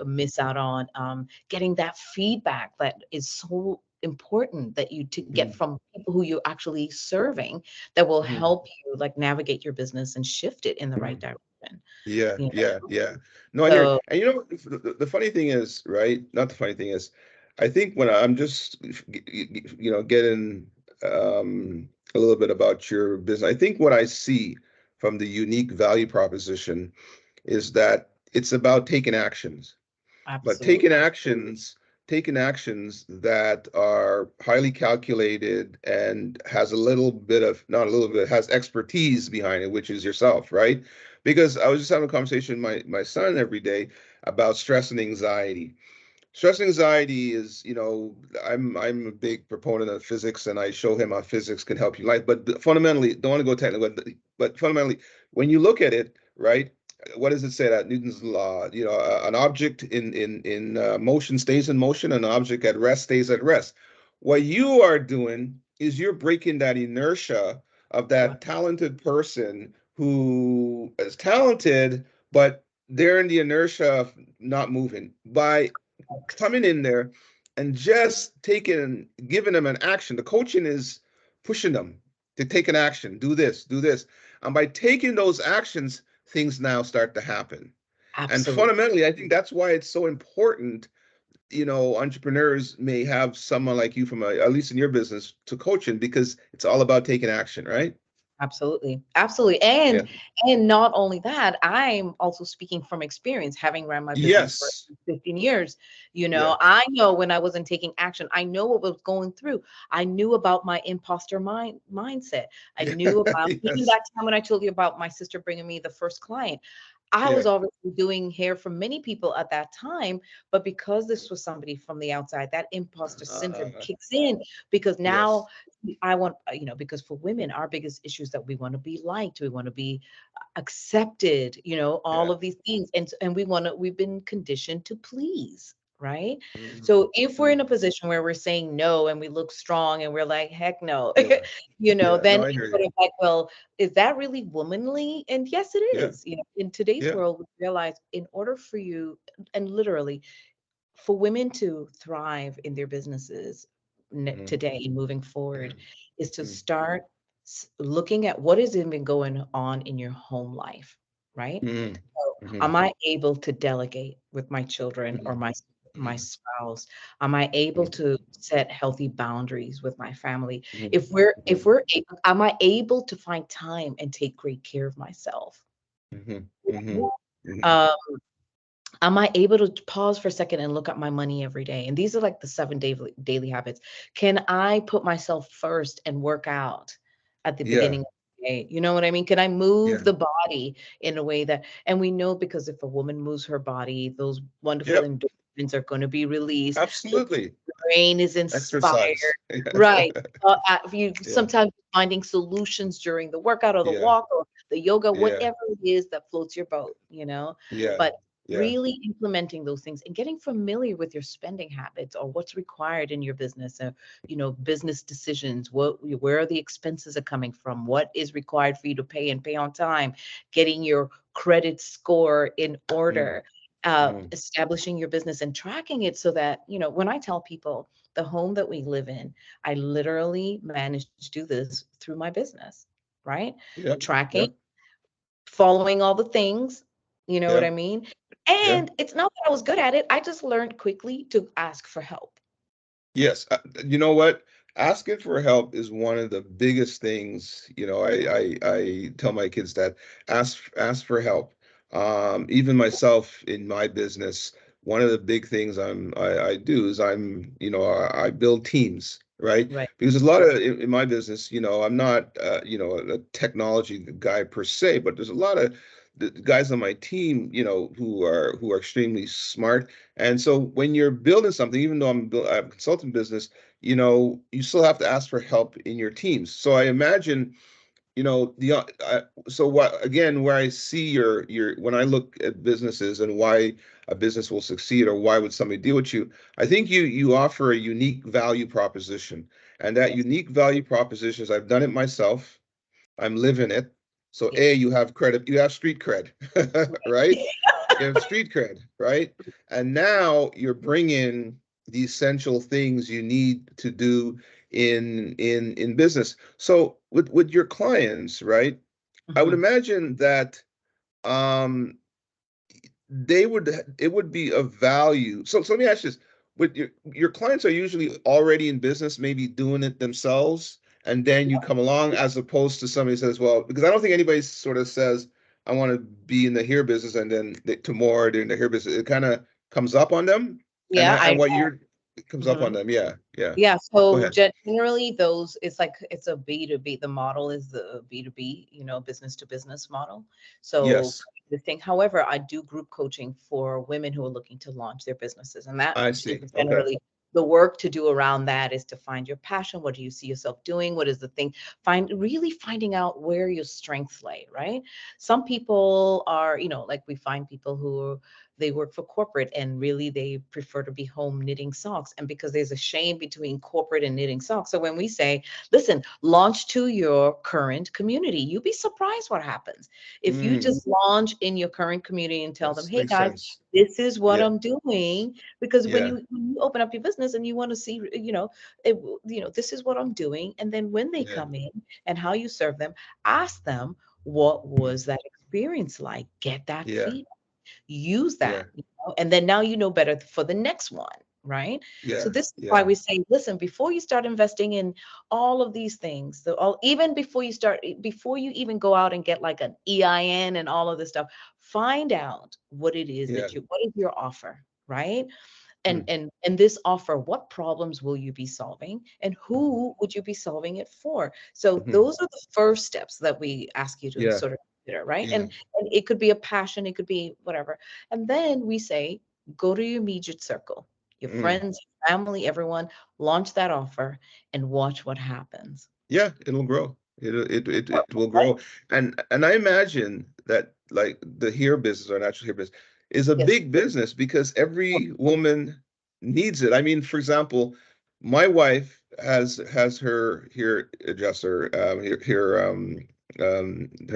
miss out on getting that feedback that is so important that you to get mhm, from people who you're actually serving, that will mhm, help you like navigate your business and shift it in the right mhm. direction. Yeah, You yeah, yeah. No, I hear it. So And the funny thing is, right? Not the funny thing is, I think when I'm just, getting a little bit about your business, I think what I see from the unique value proposition is that it's about taking actions, but absolutely. taking actions that are highly calculated and has a little bit of, not a little bit, has expertise behind it, which is yourself, right? Because I was just having a conversation with my son every day about stress and anxiety. Stress and anxiety is, I'm a big proponent of physics, and I show him how physics can help you life. But fundamentally, don't want to go technical, but fundamentally, when you look at it, right, what does it say that Newton's law? An object in motion stays in motion, an object at rest stays at rest. What you are doing is you're breaking that inertia of Right. that talented person who is talented, but they're in the inertia of not moving by coming in there and just giving them an action. The coaching is pushing them to take an action, do this, do this. And by taking those actions, things now start to happen. And Absolutely. fundamentally, I think that's why it's so important. Entrepreneurs may have someone like you at least in your business, to coaching, because it's all about taking action, right? Absolutely. Absolutely. Yeah. And not only that, I'm also speaking from experience, having ran my business for Yes. 15 years. Yeah. I know when I wasn't taking action, I know what was going through. I knew about my imposter mindset. I Yeah. knew about even Yes. that time when I told you about my sister bringing me the first client. I Yeah. was already doing hair for many people at that time, but because this was somebody from the outside, that imposter syndrome Uh, kicks in because now yes. I want, because for women, our biggest issue is that we want to be liked, we want to be accepted, all Yeah. of these things. And we've been conditioned to please, right? Mhm. So if we're in Mhm. a position where we're saying no and we look strong and we're like, heck no, Yeah. Yeah. No, then I it's hear you. sort of like, well, is that really womanly? And yes, it Yeah. is. In today's Yeah. world, we realize in order for you, and literally for women to thrive in their businesses Mhm. today and moving Yeah. forward is to Mm. start looking at what is even going on in your home life, right? Mhm. So, Mhm. am I able to delegate with my children or Mhm. my Mhm. spouse? Am I able Mhm. to set healthy boundaries with my family? Mhm. If Mhm. am I able to find time and take great care of myself? Mhm. Mhm. Mhm. Um, am I able to pause for a second and look at my money every day? And these are like the seven daily habits. Can I put myself first and work out at the Yeah. beginning of the day? You know what I mean? Can I move Yeah. the body in a way that, and we know because if a woman moves her body, those wonderful Yep. endorphins are going to be released. The Absolutely. brain is inspired, Exercise. right? If you Yeah. sometimes finding solutions during the workout or the Yeah. walk or the yoga, Yeah. whatever it is that floats your boat. Yeah. But Yeah. really implementing those things and getting familiar with your spending habits or what's required in your business, business decisions, where the expenses are coming from, what is required for you to pay and pay on time, getting your credit score in Mm. order, Mhm. establishing your business and tracking it so that, when I tell people the home that we live in, I literally managed to do this through my business, right? Yep. Tracking, Yep. following all the things, you know what I Yep. mean? Yeah. And it's not that I was good at it. I just learned quickly to ask for help. Yes, you know what? Asking for help is one of the biggest things. I tell my kids that ask for help. Even myself in my business, one of the big things I do is I build teams, right? Right. Because there's a lot of in my business, I'm not a technology guy per se, but there's a lot of the guys on my team, who are extremely smart, and so when you're building something, even though I have a consulting business, you still have to ask for help in your teams. So I imagine, so what again, where I see your when I look at businesses and why a business will succeed or why would somebody deal with you, I think you offer a unique value proposition. And that Yes. unique value proposition is I've done it myself. I'm living it. So Yeah. A, you have credit, you have street cred, right? You have street cred, right? And now you're bringing the essential things you need to do in business. So with your clients, right? I would Mhm. imagine that um it would be of value. So let me ask you this. With your clients are usually already in business, maybe doing it themselves, and then you come along as opposed to somebody says, well, because I don't think anybody sort of says, I want to be in the hair business and then tomorrow they're in the hair business. It kind of comes up on them. And Yeah, I what you're it comes up on mhm. them. Yeah, yeah. Yeah, Go so ahead. generally those it's like it's a B2B. The model is the B2B, business to business model. So Yes, the thing, however, I do group coaching for women who are looking to launch their businesses. And that I is see. Okay. generally the work to do around that is to find your passion. What do you see yourself doing? What is the thing? Really finding out where your strengths lay, right? Some people are, like we find people who they work for corporate and really they prefer to be home knitting socks. And because there's a shame between corporate and knitting socks. So when we say, listen, launch to your current community, you'd be surprised what happens. If you Mm, just launch in your current community and tell them, yes, hey makes guys, sense. this is what Yeah, I'm doing. Because when yeah, you open up your business and you want to see, this is what I'm doing. And then when they yeah, come in and how you serve them, ask them, what was that experience like? Get that yeah, feedback, use yeah, that, and then now you know better for the next one, right? So Yeah. this is why Yeah. we say, listen, before you start investing in all of these things, so all, even before you even go out and get like an EIN and all of this stuff, find out what it is Yeah. what is your offer, right? and Mm, and and this offer, what problems will you be solving, and mhm, who would you be solving it for? So mhm. those are the first steps that we ask you to Yeah. sort of consider, right? Yeah. And it could be a passion, it could be whatever. And then we say, go to your immediate circle, your Mm. friends, your family, everyone, launch that offer and watch what happens. Yeah, it'll grow. It will Right? grow. And I imagine that like the hair business or natural hair business is a Yes. big business because every woman needs it. I mean, for example, my wife has her hair adjuster, her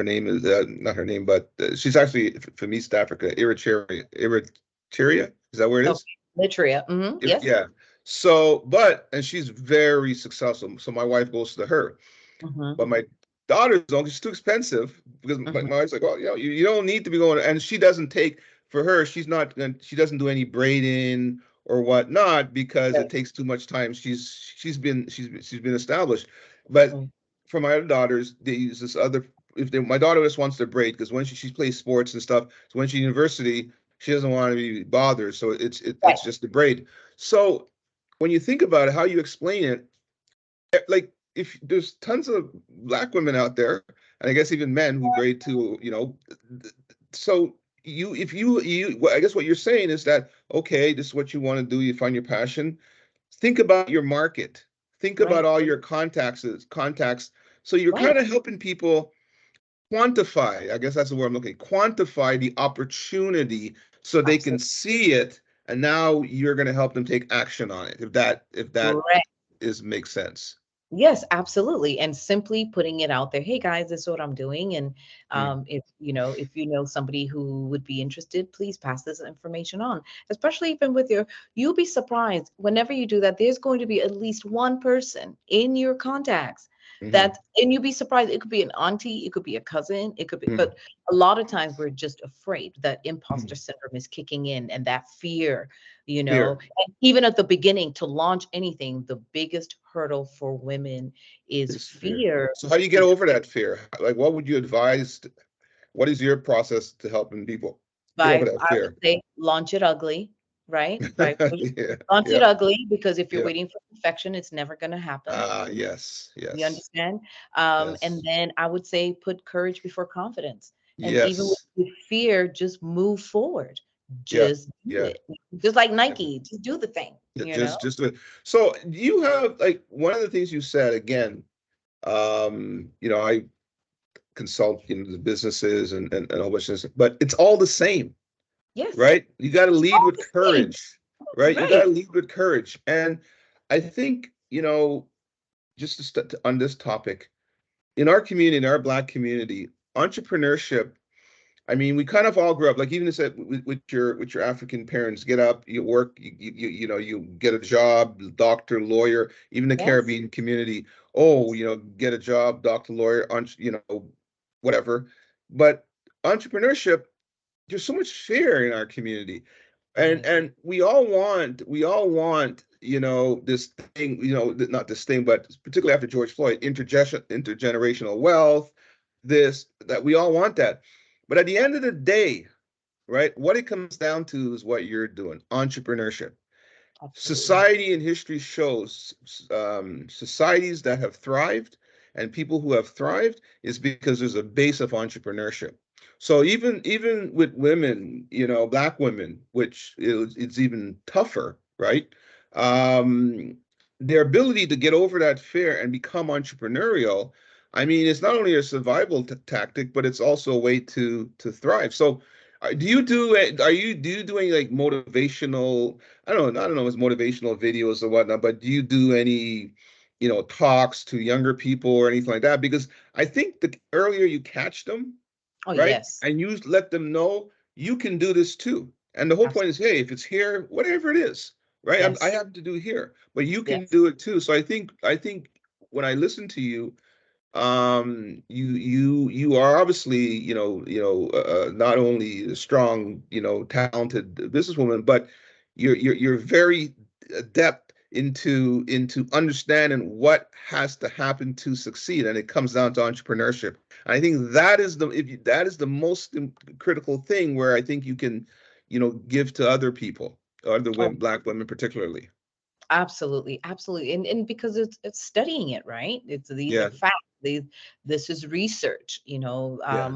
name is not her name, but she's actually from East Africa, Eritrea. Is that where it is? Okay. Litria. Yes. Yeah. So, but and she's very successful. So my wife goes to her. Hmm. But my daughter's don't, it's too expensive because my Hmm. wife's like, oh, you don't need to be going. And she doesn't take for her. She doesn't do any braiding or whatnot because it Right. takes too much time. She's been established. But Mhm. for my other daughters, they use this other. My daughter just wants to braid because when she plays sports and stuff, so when she's in university, she doesn't want to be bothered. So Right. it's just the braid. So when you think about it, how you explain it, like if there's tons of black women out there, and I guess even men who braid too, so if I guess what you're saying is that okay, this is what you want to do, you find your passion, think about your market, think about Right. all your contacts, so you're Right. kind of helping people quantify, I guess that's the word I'm looking, quantify the opportunity so they can Absolutely. see it, and now you're going to help them take action on it, if that is makes sense. Yes, absolutely. And simply putting it out there, hey guys, this is what I'm doing. And Mm, if you know somebody who would be interested, please pass this information on. Especially even with you'll be surprised whenever you do that, there's going to be at least one person in your contacts mhm, and you'll be surprised. It could be an auntie, it could be a cousin, it could be, mm. but a lot of times we're just afraid that imposter Mm. syndrome is kicking in and that fear, Fear and even at the beginning to launch anything, the biggest hurdle for women is is fear. fear. So how do you get Be- over that fear? Like, what would you advise? What is your process to helping people get over By that I would fear? say launch it ugly, right? By Yeah, launch it yeah, ugly because if you're yeah. waiting for perfection, it's never going to happen. Ah, yes, You yes, understand? And yes, then I would say put courage before confidence. And even yes, with fear, just move forward. yeah, Just do yeah. it. Just like Yeah. Nike, just do the thing, Just do it. So do you have like one of the things you said again, I consult the businesses and a whole bunch of this, but it's all the same. Yes. Right? You got to It's lead all with the same. courage, right? You got Right. to lead with courage. And I think, just on this topic, in our community, in our Black community, entrepreneurship, I mean, we kind of all grew up, like even said with your African parents, get up, you work, you get a job, doctor, lawyer, even the Yes. Caribbean community, oh, get a job, doctor, lawyer, whatever. But entrepreneurship, there's so much fear in our community, and Right. and we all want this thing, not this thing, but particularly after George Floyd, intergenerational wealth, this that we all want that, but at the end of the day, right, what it comes down to is what you're doing, entrepreneurship. Absolutely. Society and history shows societies that have thrived and people who have thrived is because there's a base of entrepreneurship. So even with women, Black women, which it's even tougher, right? Um, their ability to get over that fear and become entrepreneurial, I mean, it's not only a survival tactic, but it's also a way to thrive. So, do you do any like motivational? I don't know, if it's motivational videos or whatnot, but do you do any, talks to younger people or anything like that? Because I think the earlier you catch them, Oh, right, yes. and you let them know you can do this too. And the whole point is, Absolutely. hey, if it's here, whatever it is, right? I Yes. have to do here, but you can Yes. do it too. So I think when I listen to you, you are obviously, not only a strong, talented businesswoman, but you're very depth into understanding what has to happen to succeed, and it comes down to entrepreneurship. And I think that is that is the most critical thing where I think you can, give to other people, other Oh, women, Black women particularly. absolutely, absolutely. And because it's studying it, right? These are Yeah, facts. This is research, yeah,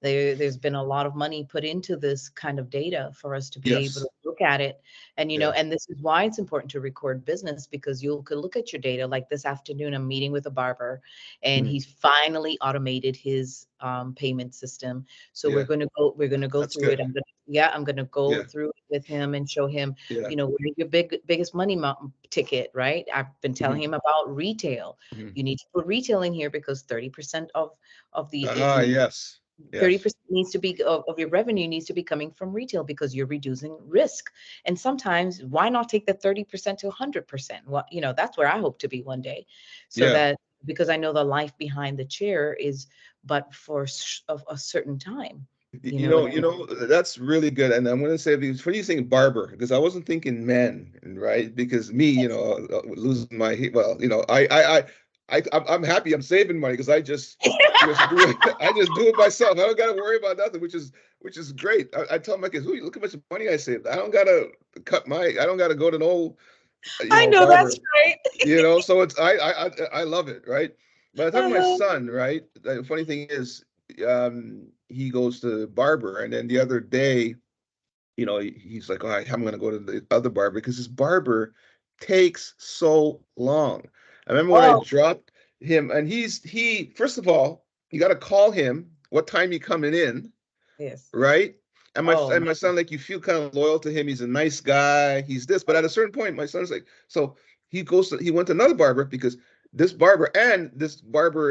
there's been a lot of money put into this kind of data for us to be able to yes, look at it. And yeah, and this is why it's important to record business, because you could look at your data. Like this afternoon, I'm meeting with a barber, and mhm, he's finally automated his payment system. So yeah. we're gonna go That's through it. good. I'm gonna go Yeah, through it with him and show him, yeah. where's your biggest money ticket, right? I've been telling Mhm, him about retail. mhm. You need to put retail in here because 30% of the Ah, yes, yes, 30% needs to be of your revenue needs to be coming from retail, because you're reducing risk. And sometimes why not take the 30% to 100%? Well, that's where I hope to be one day. So yeah. that, because I know the life behind the chair is but for of a certain time, and That's really good. And I'm going to say, because for you saying barber, because I wasn't thinking men, right? Because me, losing my, well, I'm happy I'm saving money because I just do it. I just do it myself. I don't got to worry about nothing, which is great. I tell my kids, look how much money I saved. I don't got to I don't got to go to no, I know barber. that's right. So it's I love it, right? But I talk to my Uh-huh. son, right? The funny thing is, he goes to the barber, and then the other day, he's like, "All right, I'm gonna go to the other barber because his barber takes so long." I remember when I Oh, dropped him, and he first of all, you got to call him what time you coming in, yes. right? And my Oh, and my son, like, you feel kind of loyal to him. He's a nice guy. He's this, but at a certain point, my son's like, so he went to another barber because this barber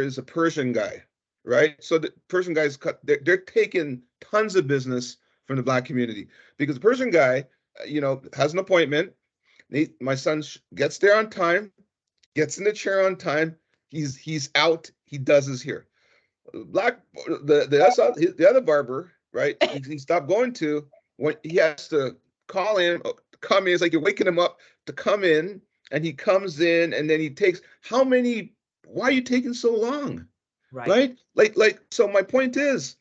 is a Persian guy, right? So the Persian guys they're taking tons of business from the Black community because the Persian guy, has an appointment. My son gets there on time, gets in the chair on time. He's out. He does his hair. Black the other barber, right? He stopped going to when he has to call in, come in. It's like you're waking him up to come in, and he comes in, and then he takes how many? Why are you taking so long, right. right? Like. So my point is,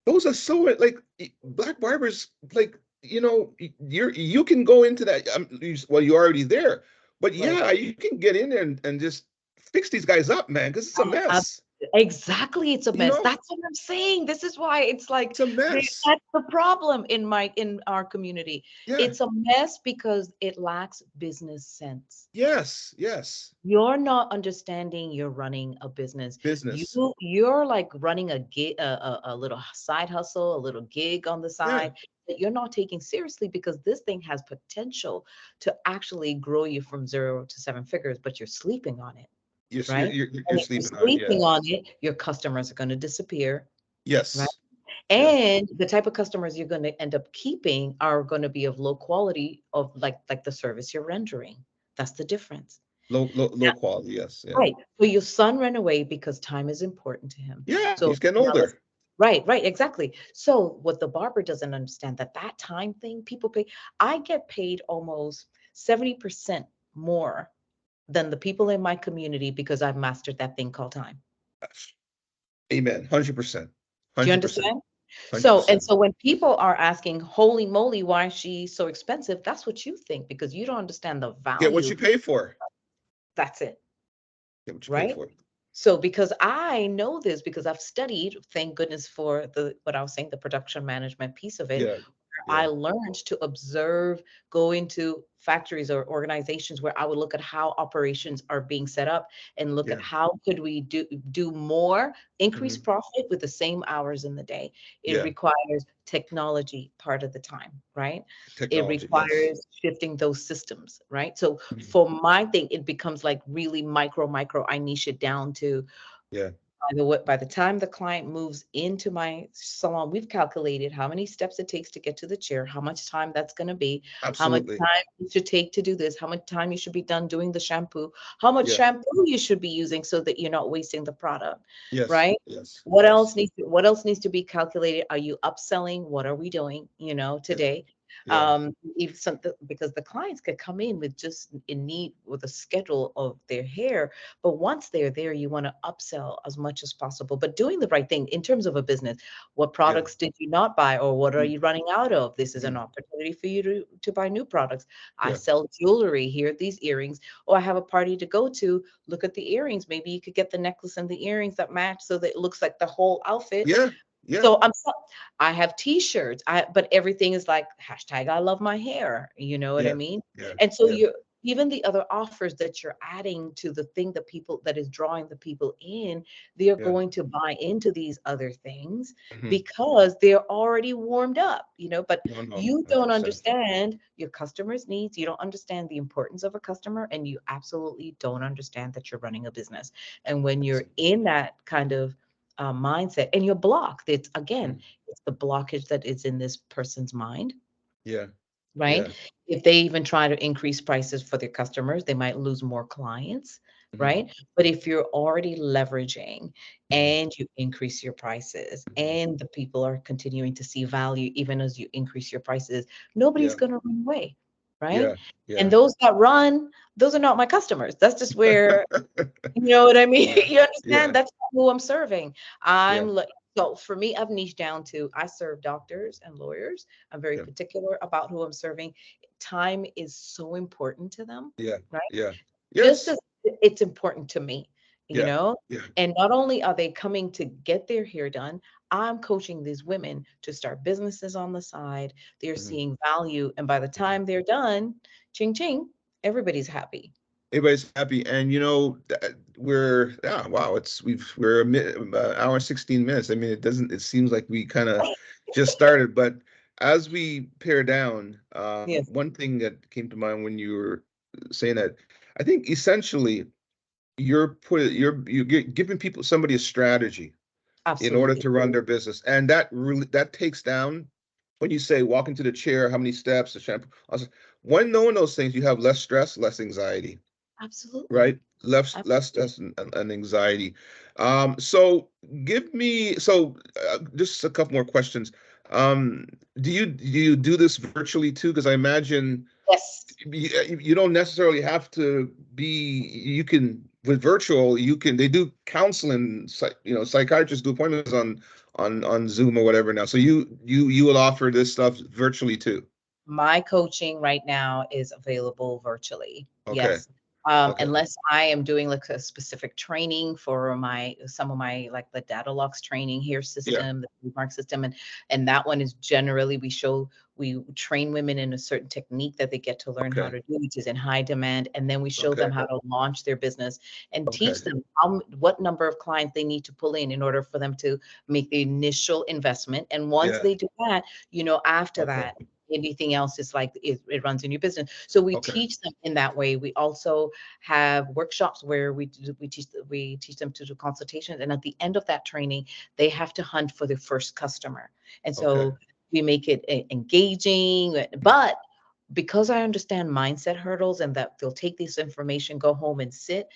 those are so like Black barbers, like, you can go into that. Well, you're already there, but Right. yeah, you can get in there and just fix these guys up, man, because it's a I mess. Exactly, it's a You mess. know, That's what I'm saying. This is why it's like it's a mess. that's the problem in our community. Yeah. It's a mess because it lacks business sense. Yes. Yes. You're not understanding you're running a business. Business. You're like running a gig, a little side hustle, a little gig on the Yeah. side that you're not taking seriously, because this thing has potential to actually grow you from 0 to 7 figures, but you're sleeping on it, You're you're right? you're, you're And if you're sleeping on it. Yeah. sleeping on it, your customers are going to disappear, right? Yes. Yeah. And the type of customers you're going to end up keeping are going to be of low quality, of like the service you're rendering. That's the difference. Low quality. Yes. Yeah. Right. So your son ran away because time is important to him. Yeah. So He's getting now let's older. right, right, exactly. So what the barber doesn't understand, that time thing people pay, I get paid almost 70% more than the people in my community because I've mastered that thing called time. Amen. 100%. Do you 100%. understand? So, and 100%. so when people are asking, holy moly, why is she so expensive? That's what you think, because you don't understand the Get what value. you pay for. That's it, Get what you pay right? for. So because I know this, because I've studied, thank goodness for the what I was saying, the production management piece of it, Yeah. I Yeah. learned to observe, go into factories or organizations where I would look at how operations are being set up and look at Yeah. how could we do more, increase Hmm. profit with the same hours in the day. It Yeah. requires technology part of the time, right? It Technology. Yes. requires shifting those systems, right? So Mhm. for my thing, it becomes like really micro. I niche it down to Yeah. by the time the client moves into my salon, we've calculated how many steps it takes to get to the chair, how much time that's going to be, how much Absolutely. time it should take to do this, how much time you should be done doing the shampoo, how much Yeah. shampoo you should be using so that you're not wasting the product, Yes. right? Yes. What else Yes. needs to, what else needs to be calculated? Are you upselling? What are we doing, Yeah. today? Yeah. Even something because the clients could come in with just in need with a schedule of their hair, but once they're there, you want to upsell as much as possible, but doing the right thing in terms of a business. What Yeah. products did you not buy, or what are Mm, you running out of? This is an mm, opportunity for you to buy new products. I yeah. sell jewelry. Here are these earrings. Or I have a party to go to. Look at the earrings. Maybe you could get the necklace and the earrings that match so that it looks like the whole outfit. Yeah. Yeah. So I have t-shirts. But everything is like hashtag I love my hair. You know what I Yeah. mean? Yeah. And so Yeah. you're even the other offers that you're adding to the thing that people that is drawing the people in, they're Yeah. going to buy into these other things Hmm. because they're already warmed up, but No, no, you don't 100%. understand your customer's needs. You don't understand the importance of a customer, and you absolutely don't understand that you're running a business. And when That's you're it. in that kind of mindset and you're blocked, it's again, Mm, it's the blockage that is in this person's mind, yeah. right? Yeah. If they even try to increase prices for their customers, they might lose more clients, Hmm. right? But if you're already leveraging Hmm. and you increase your prices Hmm. and the people are continuing to see value even as you increase your prices, nobody's Yeah. going to run away, right? Yeah. And Yeah. those that run, those are not my customers. That's just where you know what I mean? Yeah. You understand? Yeah. That's not who I'm serving. Yeah. So for me, I've niched down to I serve doctors and lawyers. I'm very Yeah. particular about who I'm serving. Time is so important to them, Yeah. right? Yeah. Just Yes. as it's important to me, you Yeah. know? Yeah. And not only are they coming to get their hair done, I'm coaching these women to start businesses on the side. They're Hmm. seeing value. And by the Hmm. time they're done, ching ching, everybody's happy. Everybody's happy, and we're wow. We're hour and 16 minutes. I mean, it doesn't. It seems like we kind of just started, but as we pare down, Yes, one thing that came to mind when you were saying that, I think essentially you're giving people somebody a strategy in order absolutely. to run their business, and that takes down when you say walk into the chair, how many steps, the shampoo. When knowing those things, you have less stress, less anxiety, Absolutely. right? Less Absolutely. stress and anxiety. So give me just a couple more questions. Um, do you do this virtually too? Because I imagine Yes. you don't necessarily have to be. You can with virtual. You can. They do counseling. Psychiatrists do appointments on Zoom or whatever now. So you will offer this stuff virtually too. My coaching right now is available virtually. Okay. Yes. Okay. Unless I am doing like a specific training for some of my like the data locks training here Yeah. system, the mark system, and that one is generally we train women in a certain technique that they get to learn how Okay. to do, which is in high demand, and then we show them Okay. how to launch their business and Okay. teach them what number of clients they need to pull in order for them to make the initial investment. And once Yeah. they do that, after Okay. that anything else is like it runs in your business. So we Okay. teach them in that way. We also have workshops where we teach them to do consultations, and at the end of that training, they have to hunt for their first customer. And Okay. so we make it engaging, but because I understand mindset hurdles and that they'll take this information, go home and sit,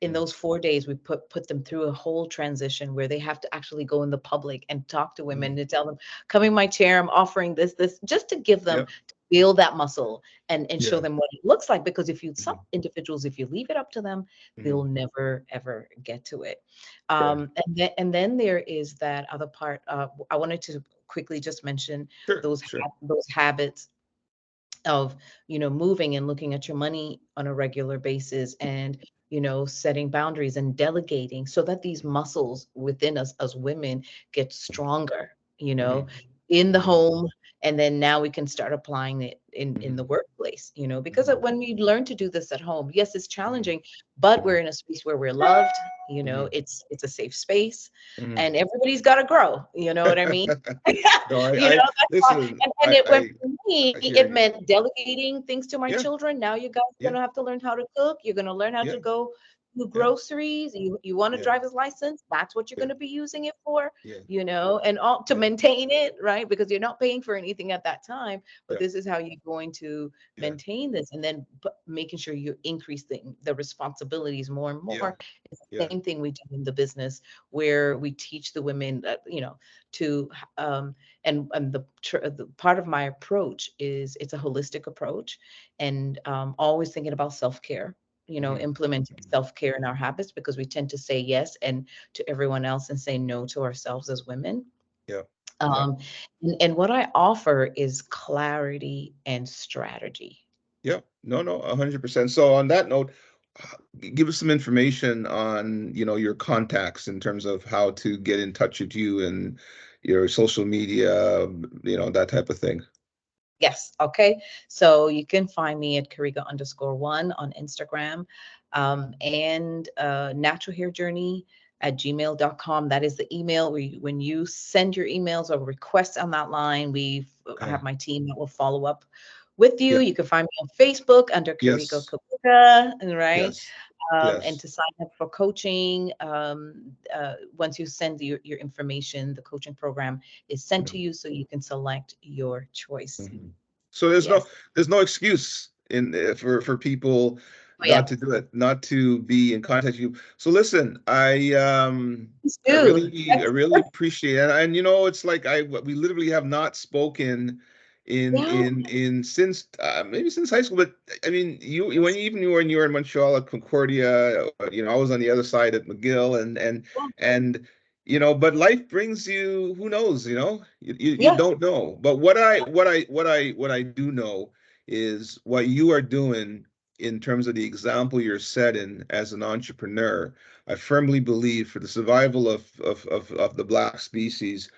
in Mm, those 4 days, we put them through a whole transition where they have to actually go in the public and talk to women mm. and tell them, come in my chair, I'm offering this, just to give them Yeah. to build that muscle and show Yeah. them what it looks like. Because some Mhm. individuals, if you leave it up to them, they'll Mhm. never ever get to it. Okay. And then there is that other part. I wanted to quickly just mention Sure. Sure. those habits of moving and looking at your money on a regular basis, and setting boundaries and delegating so that these muscles within us as women get stronger, you know Mhm. in the Mhm. home, and then now we can start applying it in Mhm. the workplace, because Mhm. when we learn to do this at home, yes, it's Mhm. challenging, but we're Mhm. in a space where we're loved. Mhm. It's a safe space, Mhm. and everybody's got to grow, you know what I mean? No, You know, I that's why. listen. And it went for me, I hear it you. meant delegating things to my Yeah. children. Now you guys are Yeah. gonna have to learn how to cook. You're gonna learn how Yeah. to go do Yeah. groceries, you want a Yeah. driver's license, that's what you're Yeah. going to be using it for, Yeah. and all to Yeah. maintain it, right? Because you're not paying for anything at that time, but Yeah. this is how you're going to Yeah. maintain this, and then making sure you're increasing the responsibilities more and Yeah. more. It's the Yeah. same thing we do in the business, where we teach the women that, to and the part of my approach is, it's a holistic approach, and always thinking about self-care, Mhm. implementing Mhm. self-care in our habits, because we tend to say yes and to everyone else and say no to ourselves as women. Yeah. Yeah. um, and what I offer is clarity and strategy. Yeah. No, no, 100%. So on that note, give us some information on, your contacts in terms of how to get in touch with you and your social media, that type of thing. Yes. Okay. So you can find me at Kirigo_1 on Instagram, and Natural Hair Journey at gmail.com. That is the email where when you send your emails or requests on that line, I Okay. have my team that will follow up with you. Yeah. You can find me on Facebook under Kirigo Yes. Kabuga, right? Yes. And Yes. to sign up for coaching, once you send your information, the coaching program is sent to Mhm. you, so you can select your choice. Mhm. So there's no Yes. there's no excuse in for people Oh, yeah. not to do it, not to be in contact with you. So listen, I Please I do. really I really appreciate it. And it's like we literally have not spoken Yeah. in since maybe since high school. But I mean, when you were in Montreal at Concordia, I was on the other side at McGill, and but life brings you, who knows, you Yeah. don't know. But what I do know is what you are doing in terms of the example you're setting as an entrepreneur. I firmly believe for the survival of the Black species,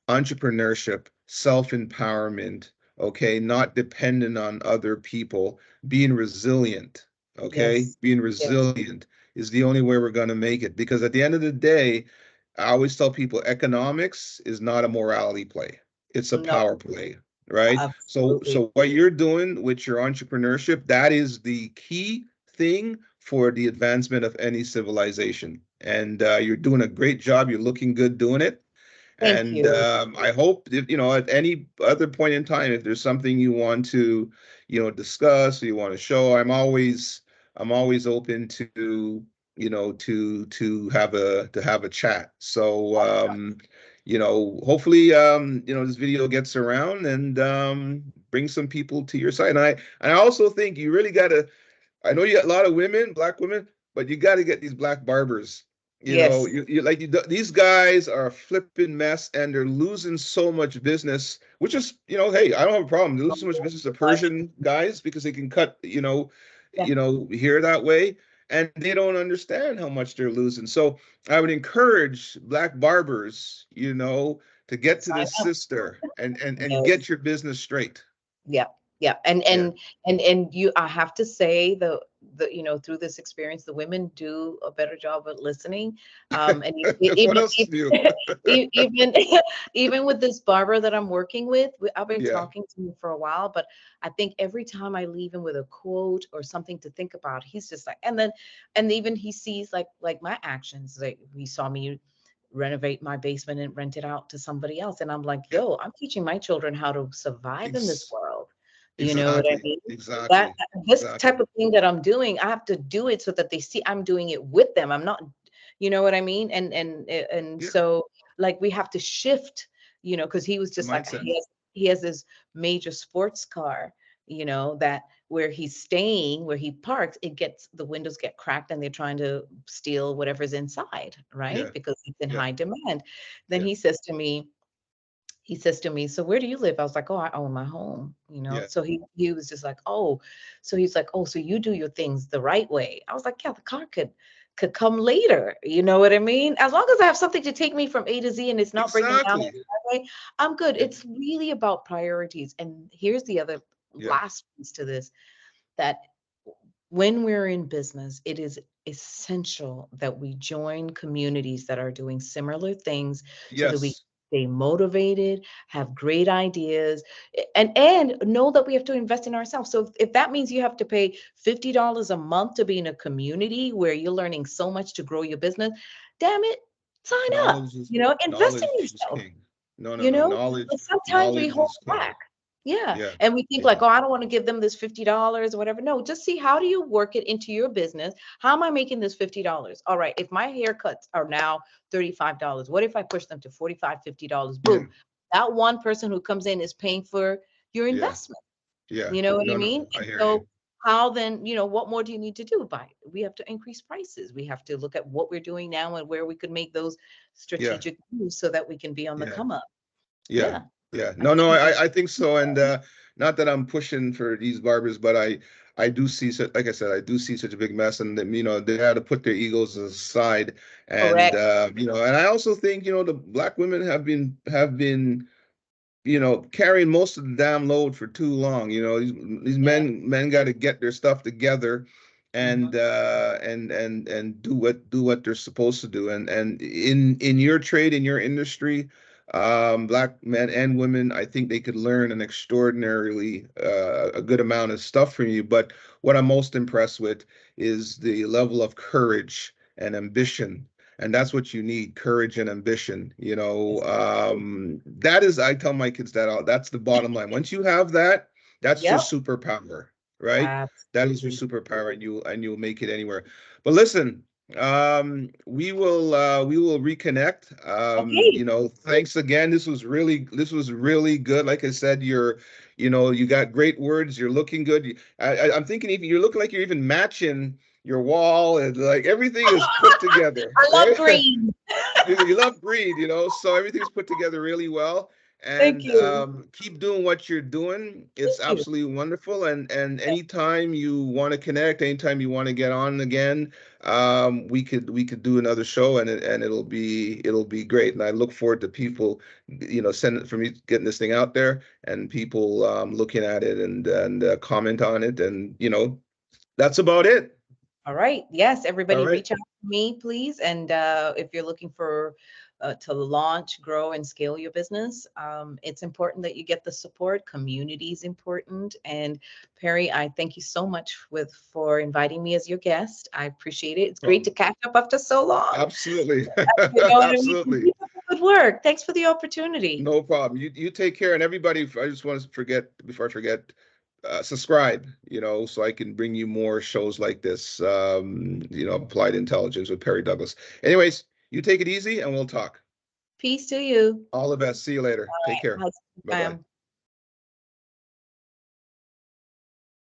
entrepreneurship, self-empowerment, okay, not dependent on other people, being resilient, okay, Yes. being Yes. resilient is the only way we're going to make it. Because at the end of the day, I always tell people economics is not a morality play. It's a No, power play, right? So absolutely. so what you're doing with your entrepreneurship, that is the key thing for the advancement of any civilization. And you're doing a great job. You're looking good doing it. Thank And you. I hope if, at any other point in time, if there's something you want to, discuss or you want to show, I'm always open to, to have a chat. So, hopefully, this video gets around and bring some people to your side. And I also think you really gotta, I know you got a lot of women, black women, but you got to get these black barbers. Yes. These guys are a flipping mess, and they're losing so much business. Which is, hey, I don't have a problem. They lose so much business to So much. Persian guys because they can cut, Yeah. here that way, and they don't understand how much they're losing. So I would encourage black barbers, to get to Sign this up. sister and Yes. get your business straight. Yeah, yeah, and Yeah. I have to say, through this experience, the women do a better job at listening, and What even else do? even even with this barber that I'm working with, I've been Yeah. talking to him for a while, but I think every time I leave him with a quote or something to think about, he's just like, and even he sees like my actions, like he saw me renovate my basement and rent it out to somebody else. And I'm like, Yeah. yo, I'm teaching my children how to survive in this Ex world. You know what I exactly. mean? That Exactly. this type Exactly. of thing that I'm doing, I have to do it so that they see I'm doing it with them. I'm not, you know what I mean? And Yeah. so like we have to shift, because he was The just like mindset. he has this major sports car, that where he's staying, where he parks, the windows get cracked and they're trying to steal whatever's inside, right? Yeah. Because it's in Yeah. high demand. Then Yeah. he says to me, so where do you live? I was like, oh, I own my home, Yeah. so he was just like, oh, so he's like, oh, so you do your things the right way. I was like, yeah, the car could come later, you know what I mean? As long as I have something to take me from A to Z and it's not breaking down on Exactly. the highway, I'm good. Yeah. It's really about priorities. And here's the other Yeah. last piece to this, that when we're in business, it is essential that we join communities that are doing similar things, so that we Yes. stay motivated, have great ideas, and know that we have to invest in ourselves. So if that means you have to pay $50 a month to be in a community where you're learning so much to grow your business, damn it, sign up. Knowledge is Invest in knowledge is yourself. king. No, no, You no. know, but sometimes we Knowledge hold is king. back. Yeah. Yeah, And we think yeah, like, oh, I don't want to give them this $50 or whatever. No, just see how do you work it into your business? How am I making this $50? All right. If my haircuts are now $35, what if I push them to $45, $50? yeah, Boom. That one person who comes in is paying for your yeah, investment. yeah. You know what I No, no, mean? I And hear you. so how then, what more do you need to do? We have to increase prices. We have to look at what we're doing now and where we could make those Yeah, strategic moves so that we can be on the yeah. come up. Yeah, Yeah. yeah. I No, think no, we I think so. And not that I'm pushing for these barbers, but I do see, like I said, I do see such a big mess, and them, they had to put their egos aside, and correct. and I also think the black women have been carrying most of the damn load for too long. These Yeah. men got to get their stuff together and Hmm. do what they're supposed to do. And in your trade, in your industry, black men and women, I think they could learn an extraordinarily a good amount of stuff from you. But what I'm most impressed with is the level of courage and ambition, and that's what you need, courage and ambition. Yes. That is, I tell my kids that that's the bottom line. Once you have that, that's your Yep. superpower, right? That is your Absolutely. superpower, and you'll make it anywhere. But listen, we will reconnect. Okay. Thanks again. This was really good. Like I said, you got great words. You're looking good. I'm thinking even you're looking like you're even matching your wall, and like everything is put together, I love right? green. You love greed, so everything's put together really well. Thank And you. keep doing what you're doing. It's Thank you. absolutely wonderful. And Yeah. anytime you want to connect, anytime you want to get on again, we could do another show, and it'll be great. And I look forward to people, sending for me getting this thing out there, and people looking at it and comment on it, and that's about it. All right. Yes, All everybody right. reach out to me, please. And if you're looking for to launch, grow, and scale your business, it's important that you get the support. Community is important. And Perry, I thank you so much for inviting me as your guest. I appreciate it. It's great to Well, catch up after so long. absolutely. And we can Absolutely. keep up the good work. Thanks for the opportunity. No problem. You take care, and everybody. I just want to forget before I forget, subscribe. So I can bring you more shows like this. Applied Intelligence with Perry Douglas. Anyways, you take it easy, and we'll talk. Peace to you. All the best. See you later. Take care. Bye. Bye bye. Bye.